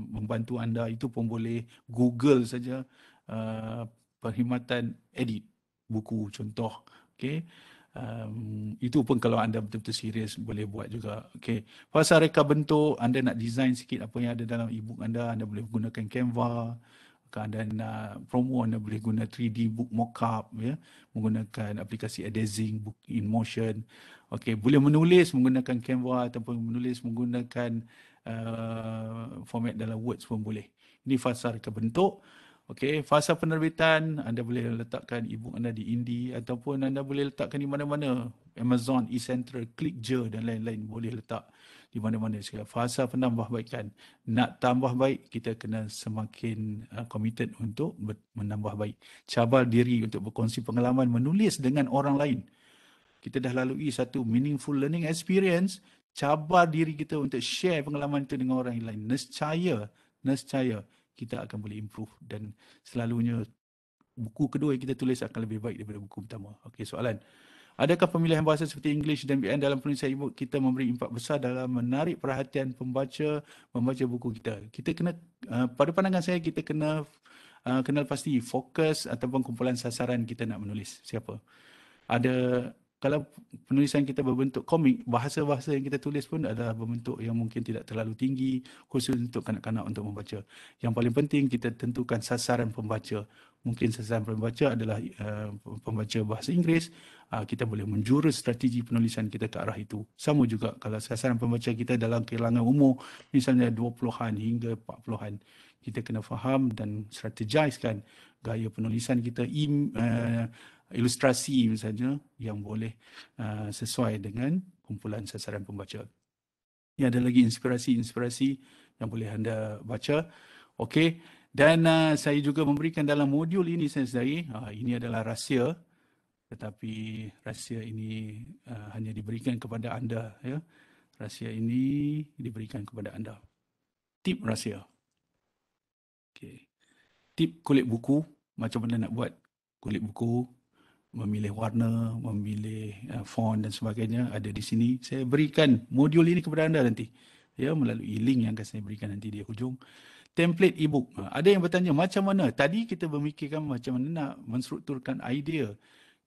membantu anda, itu pun boleh. Google saja perkhidmatan edit buku contoh. Okey. Itu pun kalau anda betul-betul serius boleh buat juga. Okey. Fasa reka bentuk, anda nak design sikit apa yang ada dalam e-book anda boleh gunakan Canva. Kalau anda nak promo, anda boleh guna 3D book mockup, ya, menggunakan aplikasi Edazing, Book in Motion. Okey, boleh menulis menggunakan Canva ataupun menulis menggunakan format dalam Words pun boleh. Ini fasa reka bentuk. Okey, fasa penerbitan, anda boleh letakkan e-book anda di Indie ataupun anda boleh letakkan di mana-mana. Amazon, eCentral, ClickJer dan lain-lain boleh letak di mana-mana segala. Fasa penambahbaikan. Nak tambah baik, kita kena semakin committed untuk menambah baik. Cabar diri untuk berkongsi pengalaman menulis dengan orang lain. Kita dah lalui satu meaningful learning experience, cabar diri kita untuk share pengalaman itu dengan orang lain. Nescaya kita akan boleh improve, dan selalunya buku kedua yang kita tulis akan lebih baik daripada buku pertama. Okey, soalan. Adakah pemilihan bahasa seperti English dan BN dalam penulisan e-book kita memberi impak besar dalam menarik perhatian pembaca membaca buku kita? Kita kena, pada pandangan saya, kita kena kenal pasti fokus ataupun kumpulan sasaran kita nak menulis siapa. Ada kalau penulisan kita berbentuk komik, bahasa-bahasa yang kita tulis pun adalah berbentuk yang mungkin tidak terlalu tinggi, khusus untuk kanak-kanak untuk membaca. Yang paling penting kita tentukan sasaran pembaca. Mungkin sasaran pembaca adalah pembaca bahasa Inggeris, kita boleh menjurus strategi penulisan kita ke arah itu. Sama juga kalau sasaran pembaca kita dalam kalangan umur, misalnya 20-an hingga 40-an, kita kena faham dan strategiskan gaya penulisan kita, ilustrasi misalnya yang boleh sesuai dengan kumpulan sasaran pembaca. Ini ada lagi inspirasi-inspirasi yang boleh anda baca. Okey, dan saya juga memberikan dalam modul ini sendiri, ini adalah rahsia, tetapi rahsia ini hanya diberikan kepada anda, ya. Rahsia ini diberikan kepada anda. Tip rahsia. Okey. Tip kulit buku, macam mana nak buat kulit buku, memilih warna, memilih font dan sebagainya ada di sini. Saya berikan modul ini kepada anda nanti, ya, melalui link yang akan saya berikan nanti di hujung. Template e-book. Ada yang bertanya macam mana? Tadi kita memikirkan macam mana nak menstrukturkan idea.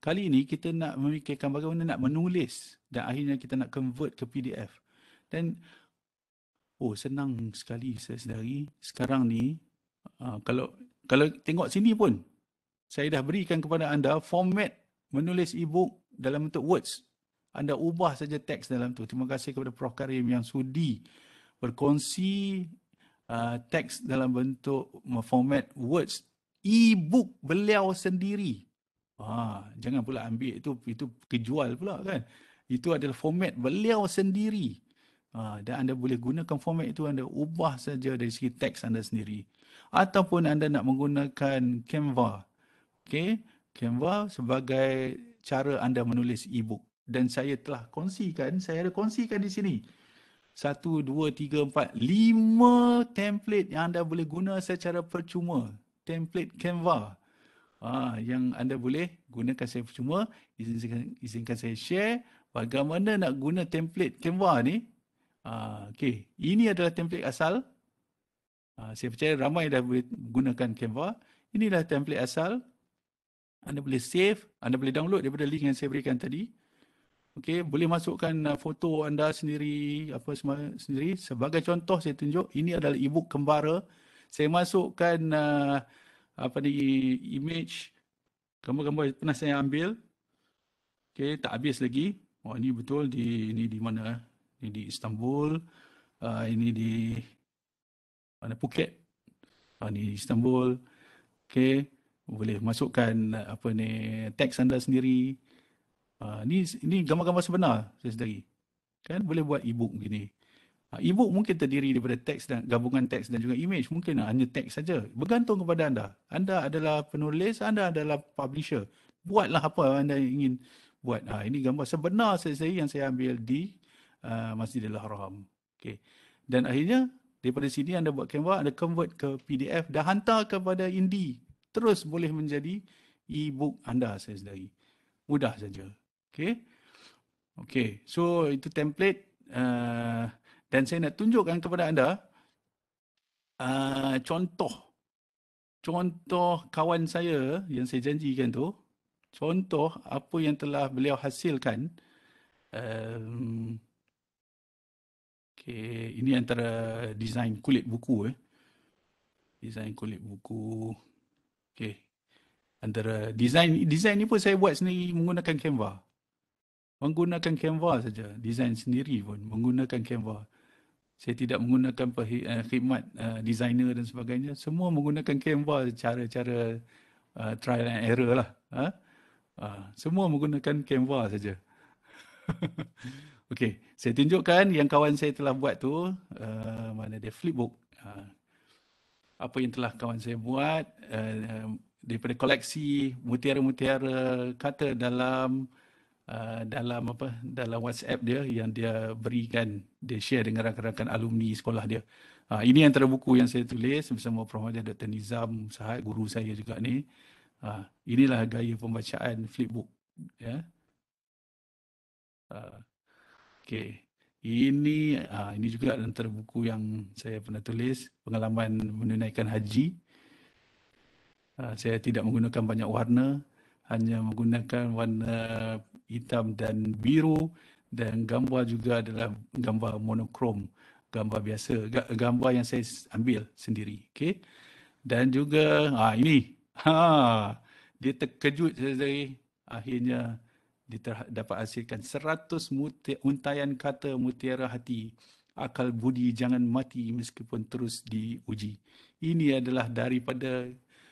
Kali ini kita nak memikirkan bagaimana nak menulis dan akhirnya kita nak convert ke PDF. Dan senang sekali saya sedari. Sekarang ni kalau tengok sini pun saya dah berikan kepada anda format menulis e-book dalam bentuk words. Anda ubah saja teks dalam tu. Terima kasih kepada Prof. Karim yang sudi berkongsi teks dalam bentuk format words. E-book beliau sendiri. Jangan pula ambil itu kejual pula kan. Itu adalah format beliau sendiri. Dan anda boleh gunakan format itu, anda ubah saja dari segi teks anda sendiri. Ataupun anda nak menggunakan Canva. Okay, Canva sebagai cara anda menulis e-book. Dan saya telah kongsikan, saya ada kongsikan di sini. 1, 2, 3, 4, 5 template yang anda boleh guna secara percuma. Template Canva. Yang anda boleh gunakan secara percuma. Izinkan saya share bagaimana nak guna template Canva ni. Okay, ini adalah template asal. Saya percaya ramai dah boleh gunakan Canva. Inilah template asal. Anda boleh save, anda boleh download daripada link yang saya berikan tadi. Okey, boleh masukkan foto anda sendiri, apa semua sendiri. Sebagai contoh saya tunjuk, ini adalah e-book kembara. Saya masukkan image, gambar-gambar pernah saya ambil. Okey, tak habis lagi. Ini betul ini di mana? Ini di Istanbul. Ini di mana? Phuket. Ini di Istanbul. Okey. Boleh masukkan teks anda sendiri. Ini gambar-gambar sebenar saya sendiri. Kan boleh buat e-book begini. E-book mungkin terdiri daripada teks dan gabungan teks dan juga image. Mungkin hanya teks saja. Bergantung kepada anda. Anda adalah penulis, anda adalah publisher. Buatlah apa anda ingin buat. Ini gambar sebenar saya sendiri yang saya ambil di Masjidil Haram. Okay. Dan akhirnya daripada sini anda buat Canva, anda convert ke PDF dan hantar kepada Indie. Terus boleh menjadi e-book anda saya sendiri. Mudah saja. Okey, so itu template dan saya nak tunjukkan kepada anda contoh kawan saya yang saya janjikan tu, contoh apa yang telah beliau hasilkan. Okey, ini antara desain kulit buku. Desain kulit buku. Okey. Antara desain ni pun saya buat sendiri menggunakan Canva. Menggunakan Canva saja, desain sendiri pun menggunakan Canva. Saya tidak menggunakan khidmat designer dan sebagainya. Semua menggunakan Canva, cara-cara trial and error lah. Semua menggunakan Canva saja. Okey, saya tunjukkan yang kawan saya telah buat tu. Mana dia? Flipbook. Apa yang telah kawan saya buat daripada koleksi mutiara-mutiara kata dalam WhatsApp dia yang dia berikan, dia share dengan rakan-rakan alumni sekolah dia. Ini antara buku yang saya tulis bersama Prof. Dr. Nizam Sahad, guru saya juga ni. Inilah gaya pembacaan flipbook, ya. Okey. Ini juga antara buku yang saya pernah tulis, pengalaman menunaikan haji. Saya tidak menggunakan banyak warna, hanya menggunakan warna hitam dan biru, dan gambar juga adalah gambar monokrom, gambar biasa, gambar yang saya ambil sendiri. Okey. Dan juga ini dia terkejut saya, akhirnya dia dapat hasilkan 100 untayan kata mutiara hati. Akal budi jangan mati meskipun terus diuji. Ini adalah daripada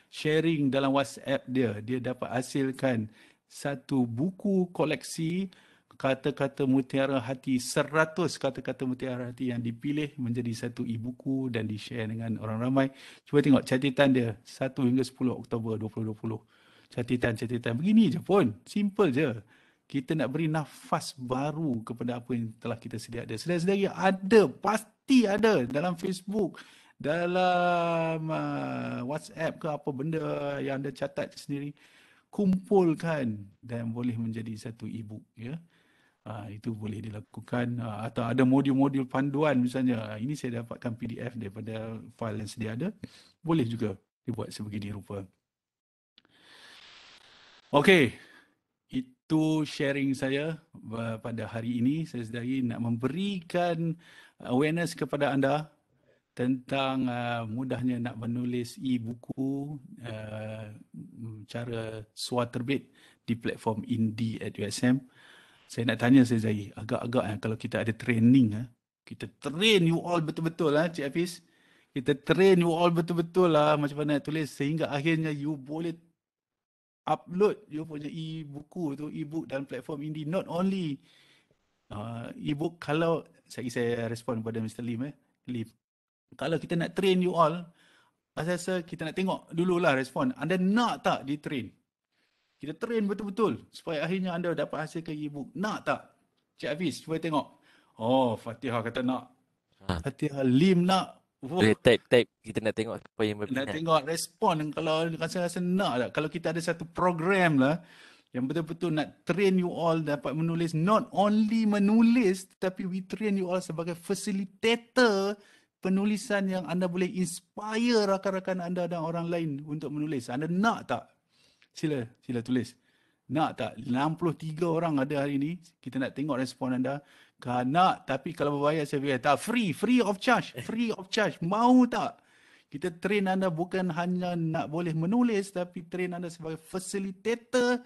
sharing dalam WhatsApp dia. Dia dapat hasilkan satu buku koleksi kata-kata mutiara hati, 100 kata-kata mutiara hati yang dipilih menjadi satu e-buku dan di-share dengan orang ramai. Cuba tengok catatan dia, 1 hingga 10 Oktober 2020. Catatan begini je pun, simple je. Kita nak beri nafas baru kepada apa yang telah kita sedia ada. Sedia-sedia ada, pasti ada dalam Facebook, dalam WhatsApp ke apa benda yang anda catat sendiri. Kumpulkan dan boleh menjadi satu e-book, ya. Itu boleh dilakukan, atau ada modul-modul panduan misalnya. Ini saya dapatkan PDF daripada file yang sedia ada. Boleh juga dibuat sebegini rupa. Okey, itu sharing saya pada hari ini. Saya sedari nak memberikan awareness kepada anda tentang mudahnya nak menulis e-buku, cara suar terbit di platform Indie@USM. Saya nak tanya saya Zahir, agak-agak kalau kita ada training, kita train you all betul-betul Cik Hafiz. Kita train you all betul-betul macam mana nak tulis sehingga akhirnya you boleh upload you punya e-buku tu, e-book dalam platform Indie. Not only e-book, kalau saya respon kepada Mr. Lim, kalau kita nak train you all, saya rasa kita nak tengok dululah respon. Anda nak tak di-train? Kita train betul-betul supaya akhirnya anda dapat hasilkan e-book. Nak tak? Cik Hafiz, cuba tengok. Oh, Fatihah kata nak. Fatihah, Lim nak. Boleh type. Kita nak tengok siapa yang berminat. Nak tengok respon kalau rasa-rasa nak tak. Kalau kita ada satu program lah yang betul-betul nak train you all dapat menulis, not only menulis, tetapi we train you all sebagai facilitator penulisan yang anda boleh inspire rakan-rakan anda dan orang lain untuk menulis. Anda nak tak? Sila tulis. Nak tak? 63 orang ada hari ini. Kita nak tengok respon anda. Kalau nak, tapi kalau berbayar saya bilang tak, free of charge. Free of charge. Mau tak? Kita train anda bukan hanya nak boleh menulis, tapi train anda sebagai facilitator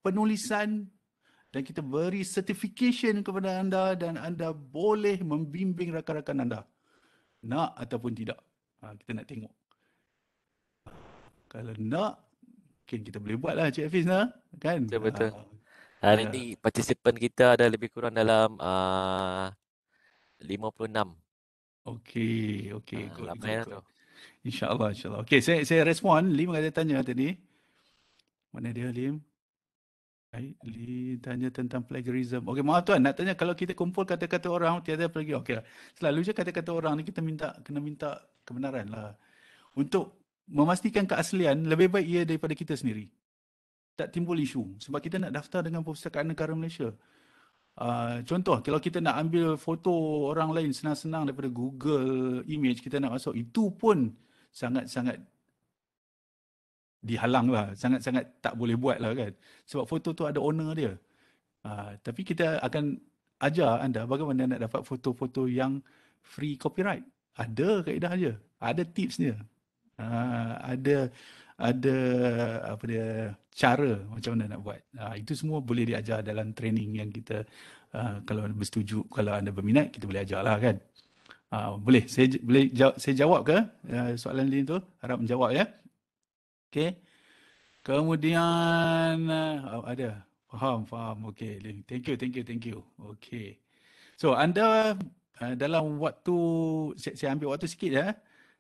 penulisan, dan kita beri certification kepada anda dan anda boleh membimbing rakan-rakan anda. Nak ataupun tidak? Kita nak tengok. Kalau nak, mungkin kita boleh buat lah Cik Hafiz lah. Kan? Betul. Hari ni partisipan kita ada lebih kurang dalam 56. Okey. Ramai tu. InsyaAllah. Okey, saya respon. Lim ada tanya tadi. Mana dia Lim? Lim tanya tentang plagiarism. Okey, maaf tuan, nak tanya kalau kita kumpul kata-kata orang tiada plagiarism. Okey, selalu je kata-kata orang ni kita kena minta kebenaran lah. Untuk memastikan keaslian, lebih baik ia daripada kita sendiri. Tak timbul isu. Sebab kita nak daftar dengan Perpustakaan Negara Malaysia. Contoh, kalau kita nak ambil foto orang lain senang-senang daripada Google Image, kita nak masuk, itu pun sangat-sangat dihalang lah. Sangat-sangat tak boleh buat lah kan. Sebab foto tu ada owner dia. Tapi kita akan ajar anda bagaimana nak dapat foto-foto yang free copyright. Ada kaedah je. Ada tips dia. Ada apa dia, cara macam mana nak buat. Itu semua boleh diajar dalam training yang kita, kalau bersetuju, kalau anda berminat, kita boleh ajar lah kan. Boleh saya jawab ke soalan lain tu? Harap menjawab ya. Okay. Kemudian ada. Faham. Okay. Thank you. Okay. So anda dalam waktu, saya ambil waktu sikit ya.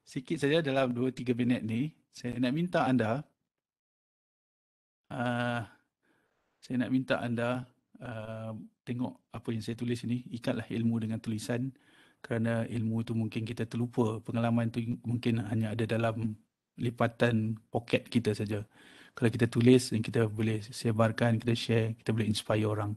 Sikit saja dalam 2-3 minit ni. Saya nak minta anda tengok apa yang saya tulis ini. Ikatlah ilmu dengan tulisan. Kerana ilmu tu mungkin kita terlupa. Pengalaman tu mungkin hanya ada dalam lipatan poket kita saja. Kalau kita tulis dan kita boleh sebarkan, kita share, kita boleh inspire orang.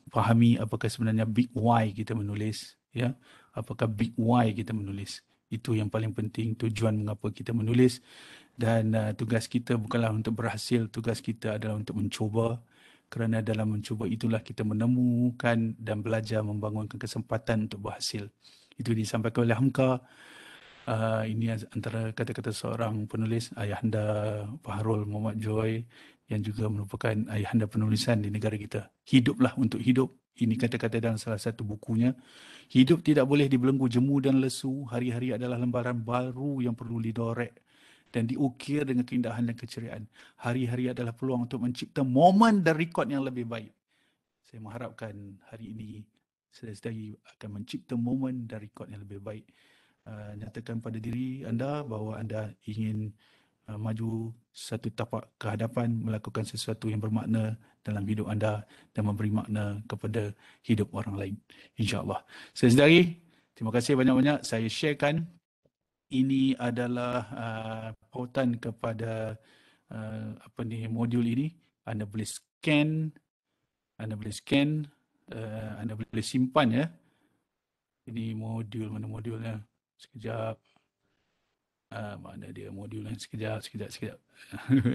Fahami apakah sebenarnya big why kita menulis. Ya? Apakah big why kita menulis. Itu yang paling penting, tujuan mengapa kita menulis. Dan tugas kita bukanlah untuk berhasil, tugas kita adalah untuk mencuba. kerana dalam mencuba itulah kita menemukan dan belajar membangunkan kesempatan untuk berhasil. Itu disampaikan oleh Hamka. Ini antara kata-kata seorang penulis, Ayahanda Fahrul Muhammad Joy, yang juga merupakan ayahanda penulisan di negara kita. Hiduplah untuk hidup. Ini kata-kata dalam salah satu bukunya. Hidup tidak boleh dibelenggu jemu dan lesu. Hari-hari adalah lembaran baru yang perlu didorek dan diukir dengan keindahan dan keceriaan. Hari-hari adalah peluang untuk mencipta momen dan rekod yang lebih baik. Saya mengharapkan hari ini saya sedang akan mencipta momen dan rekod yang lebih baik. Nyatakan pada diri anda bahawa anda ingin maju satu tapak ke hadapan, melakukan sesuatu yang bermakna dalam hidup anda dan memberi makna kepada hidup orang lain. InsyaAllah. Saudari, terima kasih banyak-banyak. Saya sharekan. Ini adalah pautan kepada modul ini. Anda boleh scan, anda boleh simpan ya. Ini modul, mana modulnya? Sekejap. Mana dia modulnya? Sekejap.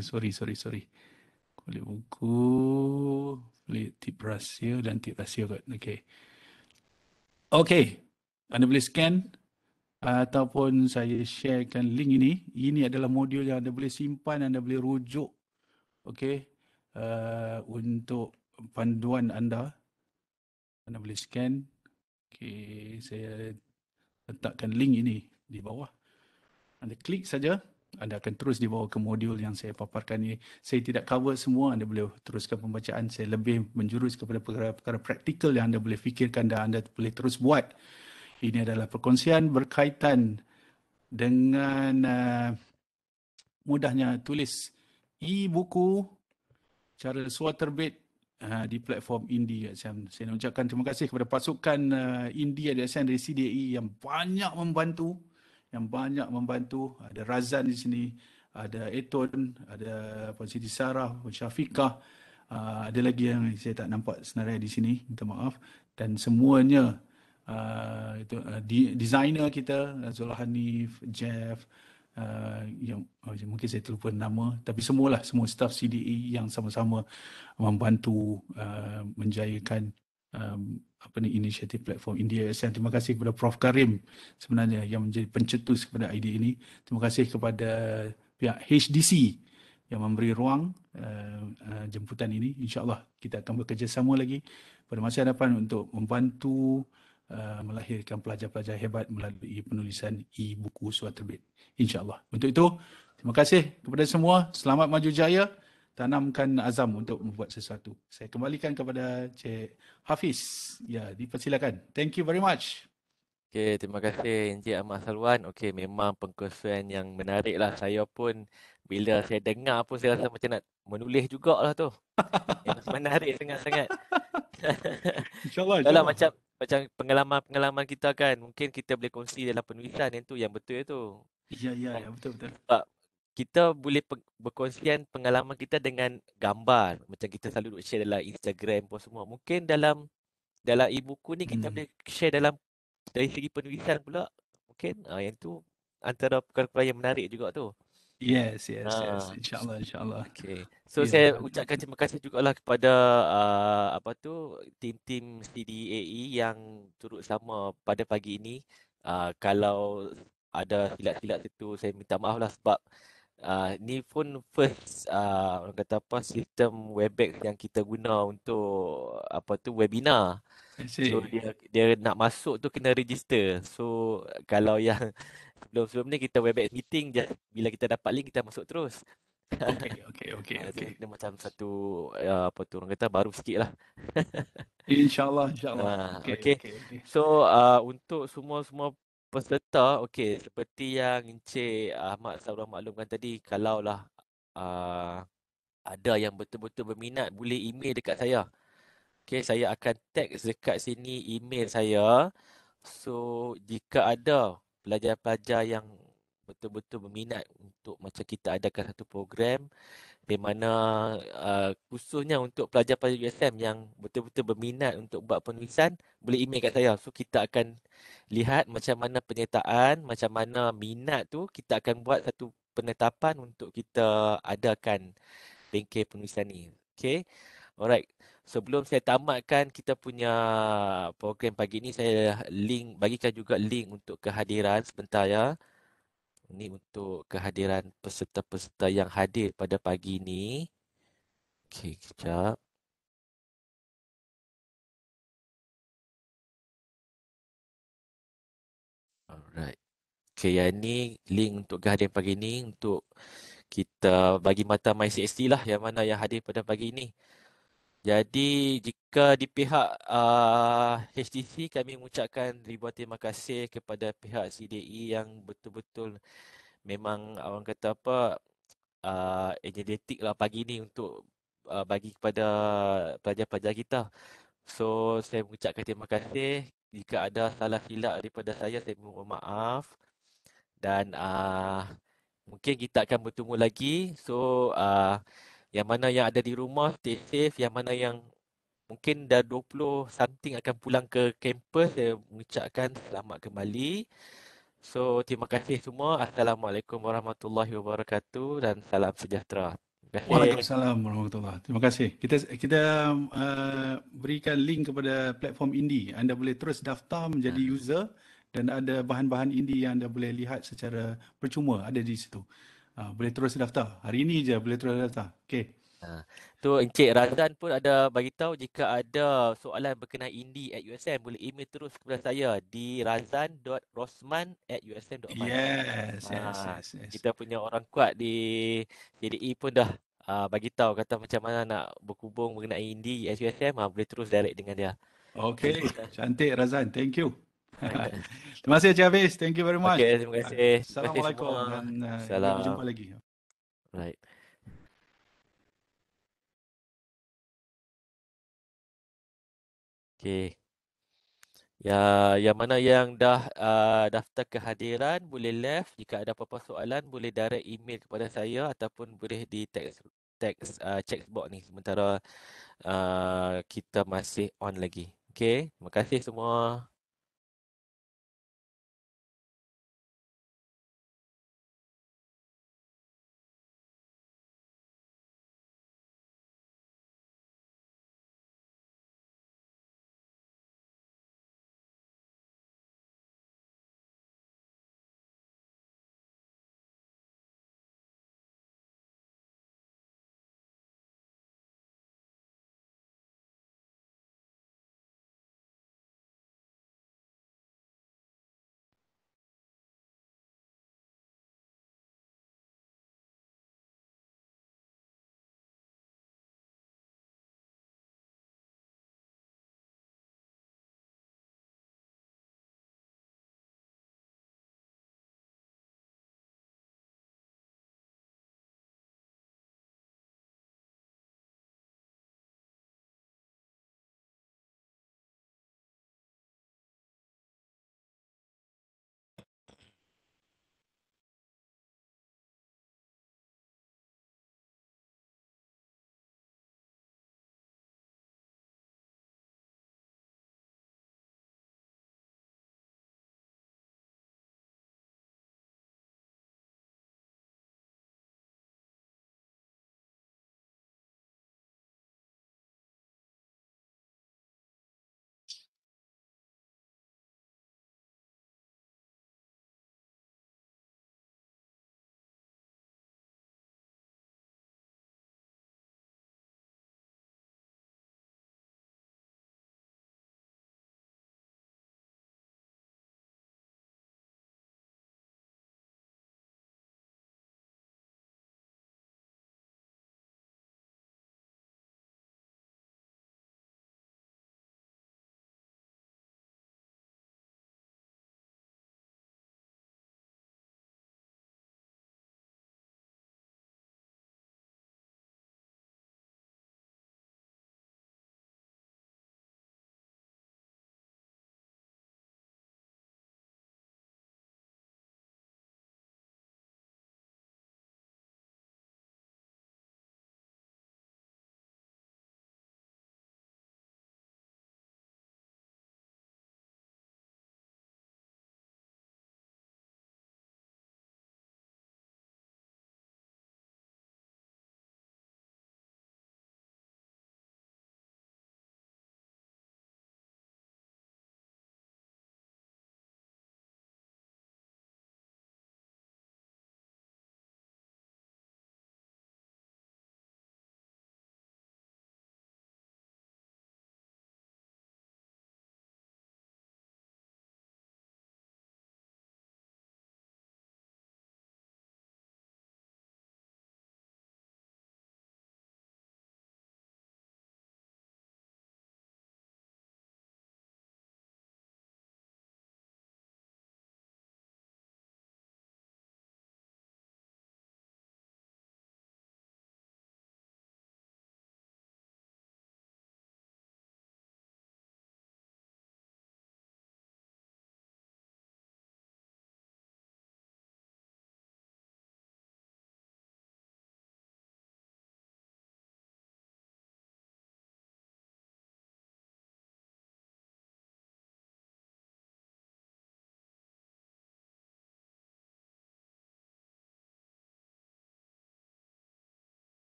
Sorry. Kulit buku, kulit tip rahsia dan tip rahsia kot. Okey. Anda boleh scan ataupun saya sharekan link ini. Ini adalah modul yang anda boleh simpan, anda boleh rujuk. Untuk panduan anda. Anda boleh scan. Saya letakkan link ini di bawah. Anda klik saja, anda akan terus dibawa ke modul yang saya paparkan ini. Saya tidak cover semua, anda boleh teruskan pembacaan. Saya lebih menjurus kepada perkara-perkara praktikal yang anda boleh fikirkan dan anda boleh terus buat. Ini adalah perkongsian berkaitan dengan mudahnya tulis e-buku, cara suar terbit di platform Indie ASN. Saya nak ucapkan terima kasih kepada pasukan Indie ASN dari CDAE yang banyak membantu. Ada Razan di sini, ada Eton, ada Puan Siti Sarah, Puan Syafiqah, ada lagi yang saya tak nampak senarai di sini, minta maaf. Dan semuanya, designer kita, Zul Hanif, Jeff, yang mungkin saya terlupa nama, tapi semua staff CDE yang sama-sama membantu menjayakan inisiatif platform India ASEAN. Terima kasih kepada Prof Karim sebenarnya yang menjadi pencetus kepada idea ini. Terima kasih kepada pihak HDC yang memberi ruang jemputan ini. InsyaAllah kita akan bekerjasama lagi pada masa hadapan untuk membantu melahirkan pelajar-pelajar hebat melalui penulisan e-buku suara terbit. InsyaAllah. Untuk itu, terima kasih kepada semua. Selamat maju jaya. Tanamkan azam untuk membuat sesuatu. Saya kembalikan kepada Cik Hafiz. Ya, dipersilakan. Thank you very much. Okey, terima kasih Encik Ahmad Salwan. Okey, memang perkongsian yang menarik lah. Saya pun bila saya dengar pun saya rasa macam nak menulis jugalah tu. Memang menarik sangat-sangat. InsyaAllah, Yalah, insyaAllah. macam pengalaman-pengalaman kita kan, mungkin kita boleh kongsi dalam penulisan yang tu yang betul tu. Ya, betul. Sebab kita boleh berkongsian pengalaman kita dengan gambar. Macam kita selalu share dalam Instagram pun semua. Mungkin dalam e-buku ni kita boleh share dari segi penulisan pula. Mungkin yang tu antara perkara-perkara yang menarik juga tu. Yes. InsyaAllah. Okay. So Ya. saya ucapkan terima kasih jugalah kepada tim-tim CDAE yang turut sama pada pagi ini. Kalau ada silap-silap situ saya minta maaf lah sebab ni pun first orang kata apa, sistem Webex yang kita guna untuk webinar. So dia nak masuk tu kena register. So kalau yang sebelum ni kita Webex meeting je, bila kita dapat link kita masuk terus. Okay. Dia macam satu orang kata baru sikit lah. InsyaAllah. Okay. So untuk semua peserta, okay, seperti yang Encik Ahmad Salwan maklumkan tadi, kalaulah ada yang betul-betul berminat, boleh email dekat saya. Okay, saya akan tag dekat sini email saya. So jika ada pelajar-pelajar yang betul-betul berminat untuk macam kita adakan satu program di mana khususnya untuk pelajar-pelajar USM yang betul-betul berminat untuk buat penulisan, boleh email kat saya. So kita akan lihat macam mana penyertaan, macam mana minat tu, kita akan buat satu penetapan untuk kita adakan bengkel penulisan ni. Okay. Alright. Sebelum saya tamatkan kita punya program pagi ni, saya bagikan juga link untuk kehadiran sebentar ya. Ini untuk kehadiran peserta-peserta yang hadir pada pagi ni. Okey, kejap. Alright. Okey, yang ni link untuk kehadiran pagi ni untuk kita bagi mata MyCST lah yang mana yang hadir pada pagi ni. Jadi jika di pihak HTC, kami mengucapkan ribuan terima kasih kepada pihak CDE yang betul-betul memang orang kata apa, energetik lah pagi ni untuk bagi kepada pelajar-pelajar kita. So saya mengucapkan terima kasih. Jika ada salah silap daripada saya mohon maaf. Dan mungkin kita akan bertemu lagi. So yang mana yang ada di rumah stay safe, yang mana yang mungkin dah 20 something akan pulang ke kampus, saya mengucapkan selamat kembali. So, terima kasih semua. Assalamualaikum warahmatullahi wabarakatuh dan salam sejahtera. Terima kasih. Waalaikumsalam warahmatullahi. Terima kasih. Kita berikan link kepada platform Indie. Anda boleh terus daftar menjadi user dan ada bahan-bahan Indie yang anda boleh lihat secara percuma ada di situ. Boleh terus daftar. Hari ini je boleh terus daftar. Okey. Tu Encik Razan pun ada bagi tahu jika ada soalan berkenaan Indie at USM boleh email terus kepada saya di razan.rosman@usm.my. Yes. Kita punya orang kuat di JDE pun dah bagi tahu kata macam mana nak berhubung mengenai Indie at USM, boleh terus direct dengan dia. Okey, cantik Razan. Thank you. Terima kasih Encik Hafiz. Thank you very much. Okey, terima kasih. Terima kasih Assalamualaikum semua. dan kita Salam. berjumpa lagi. Right. Okey. Yang mana yang dah daftar kehadiran boleh left. Jika ada apa-apa soalan boleh direct email kepada saya ataupun boleh di text chat box ni sementara kita masih on lagi. Okey, terima kasih semua.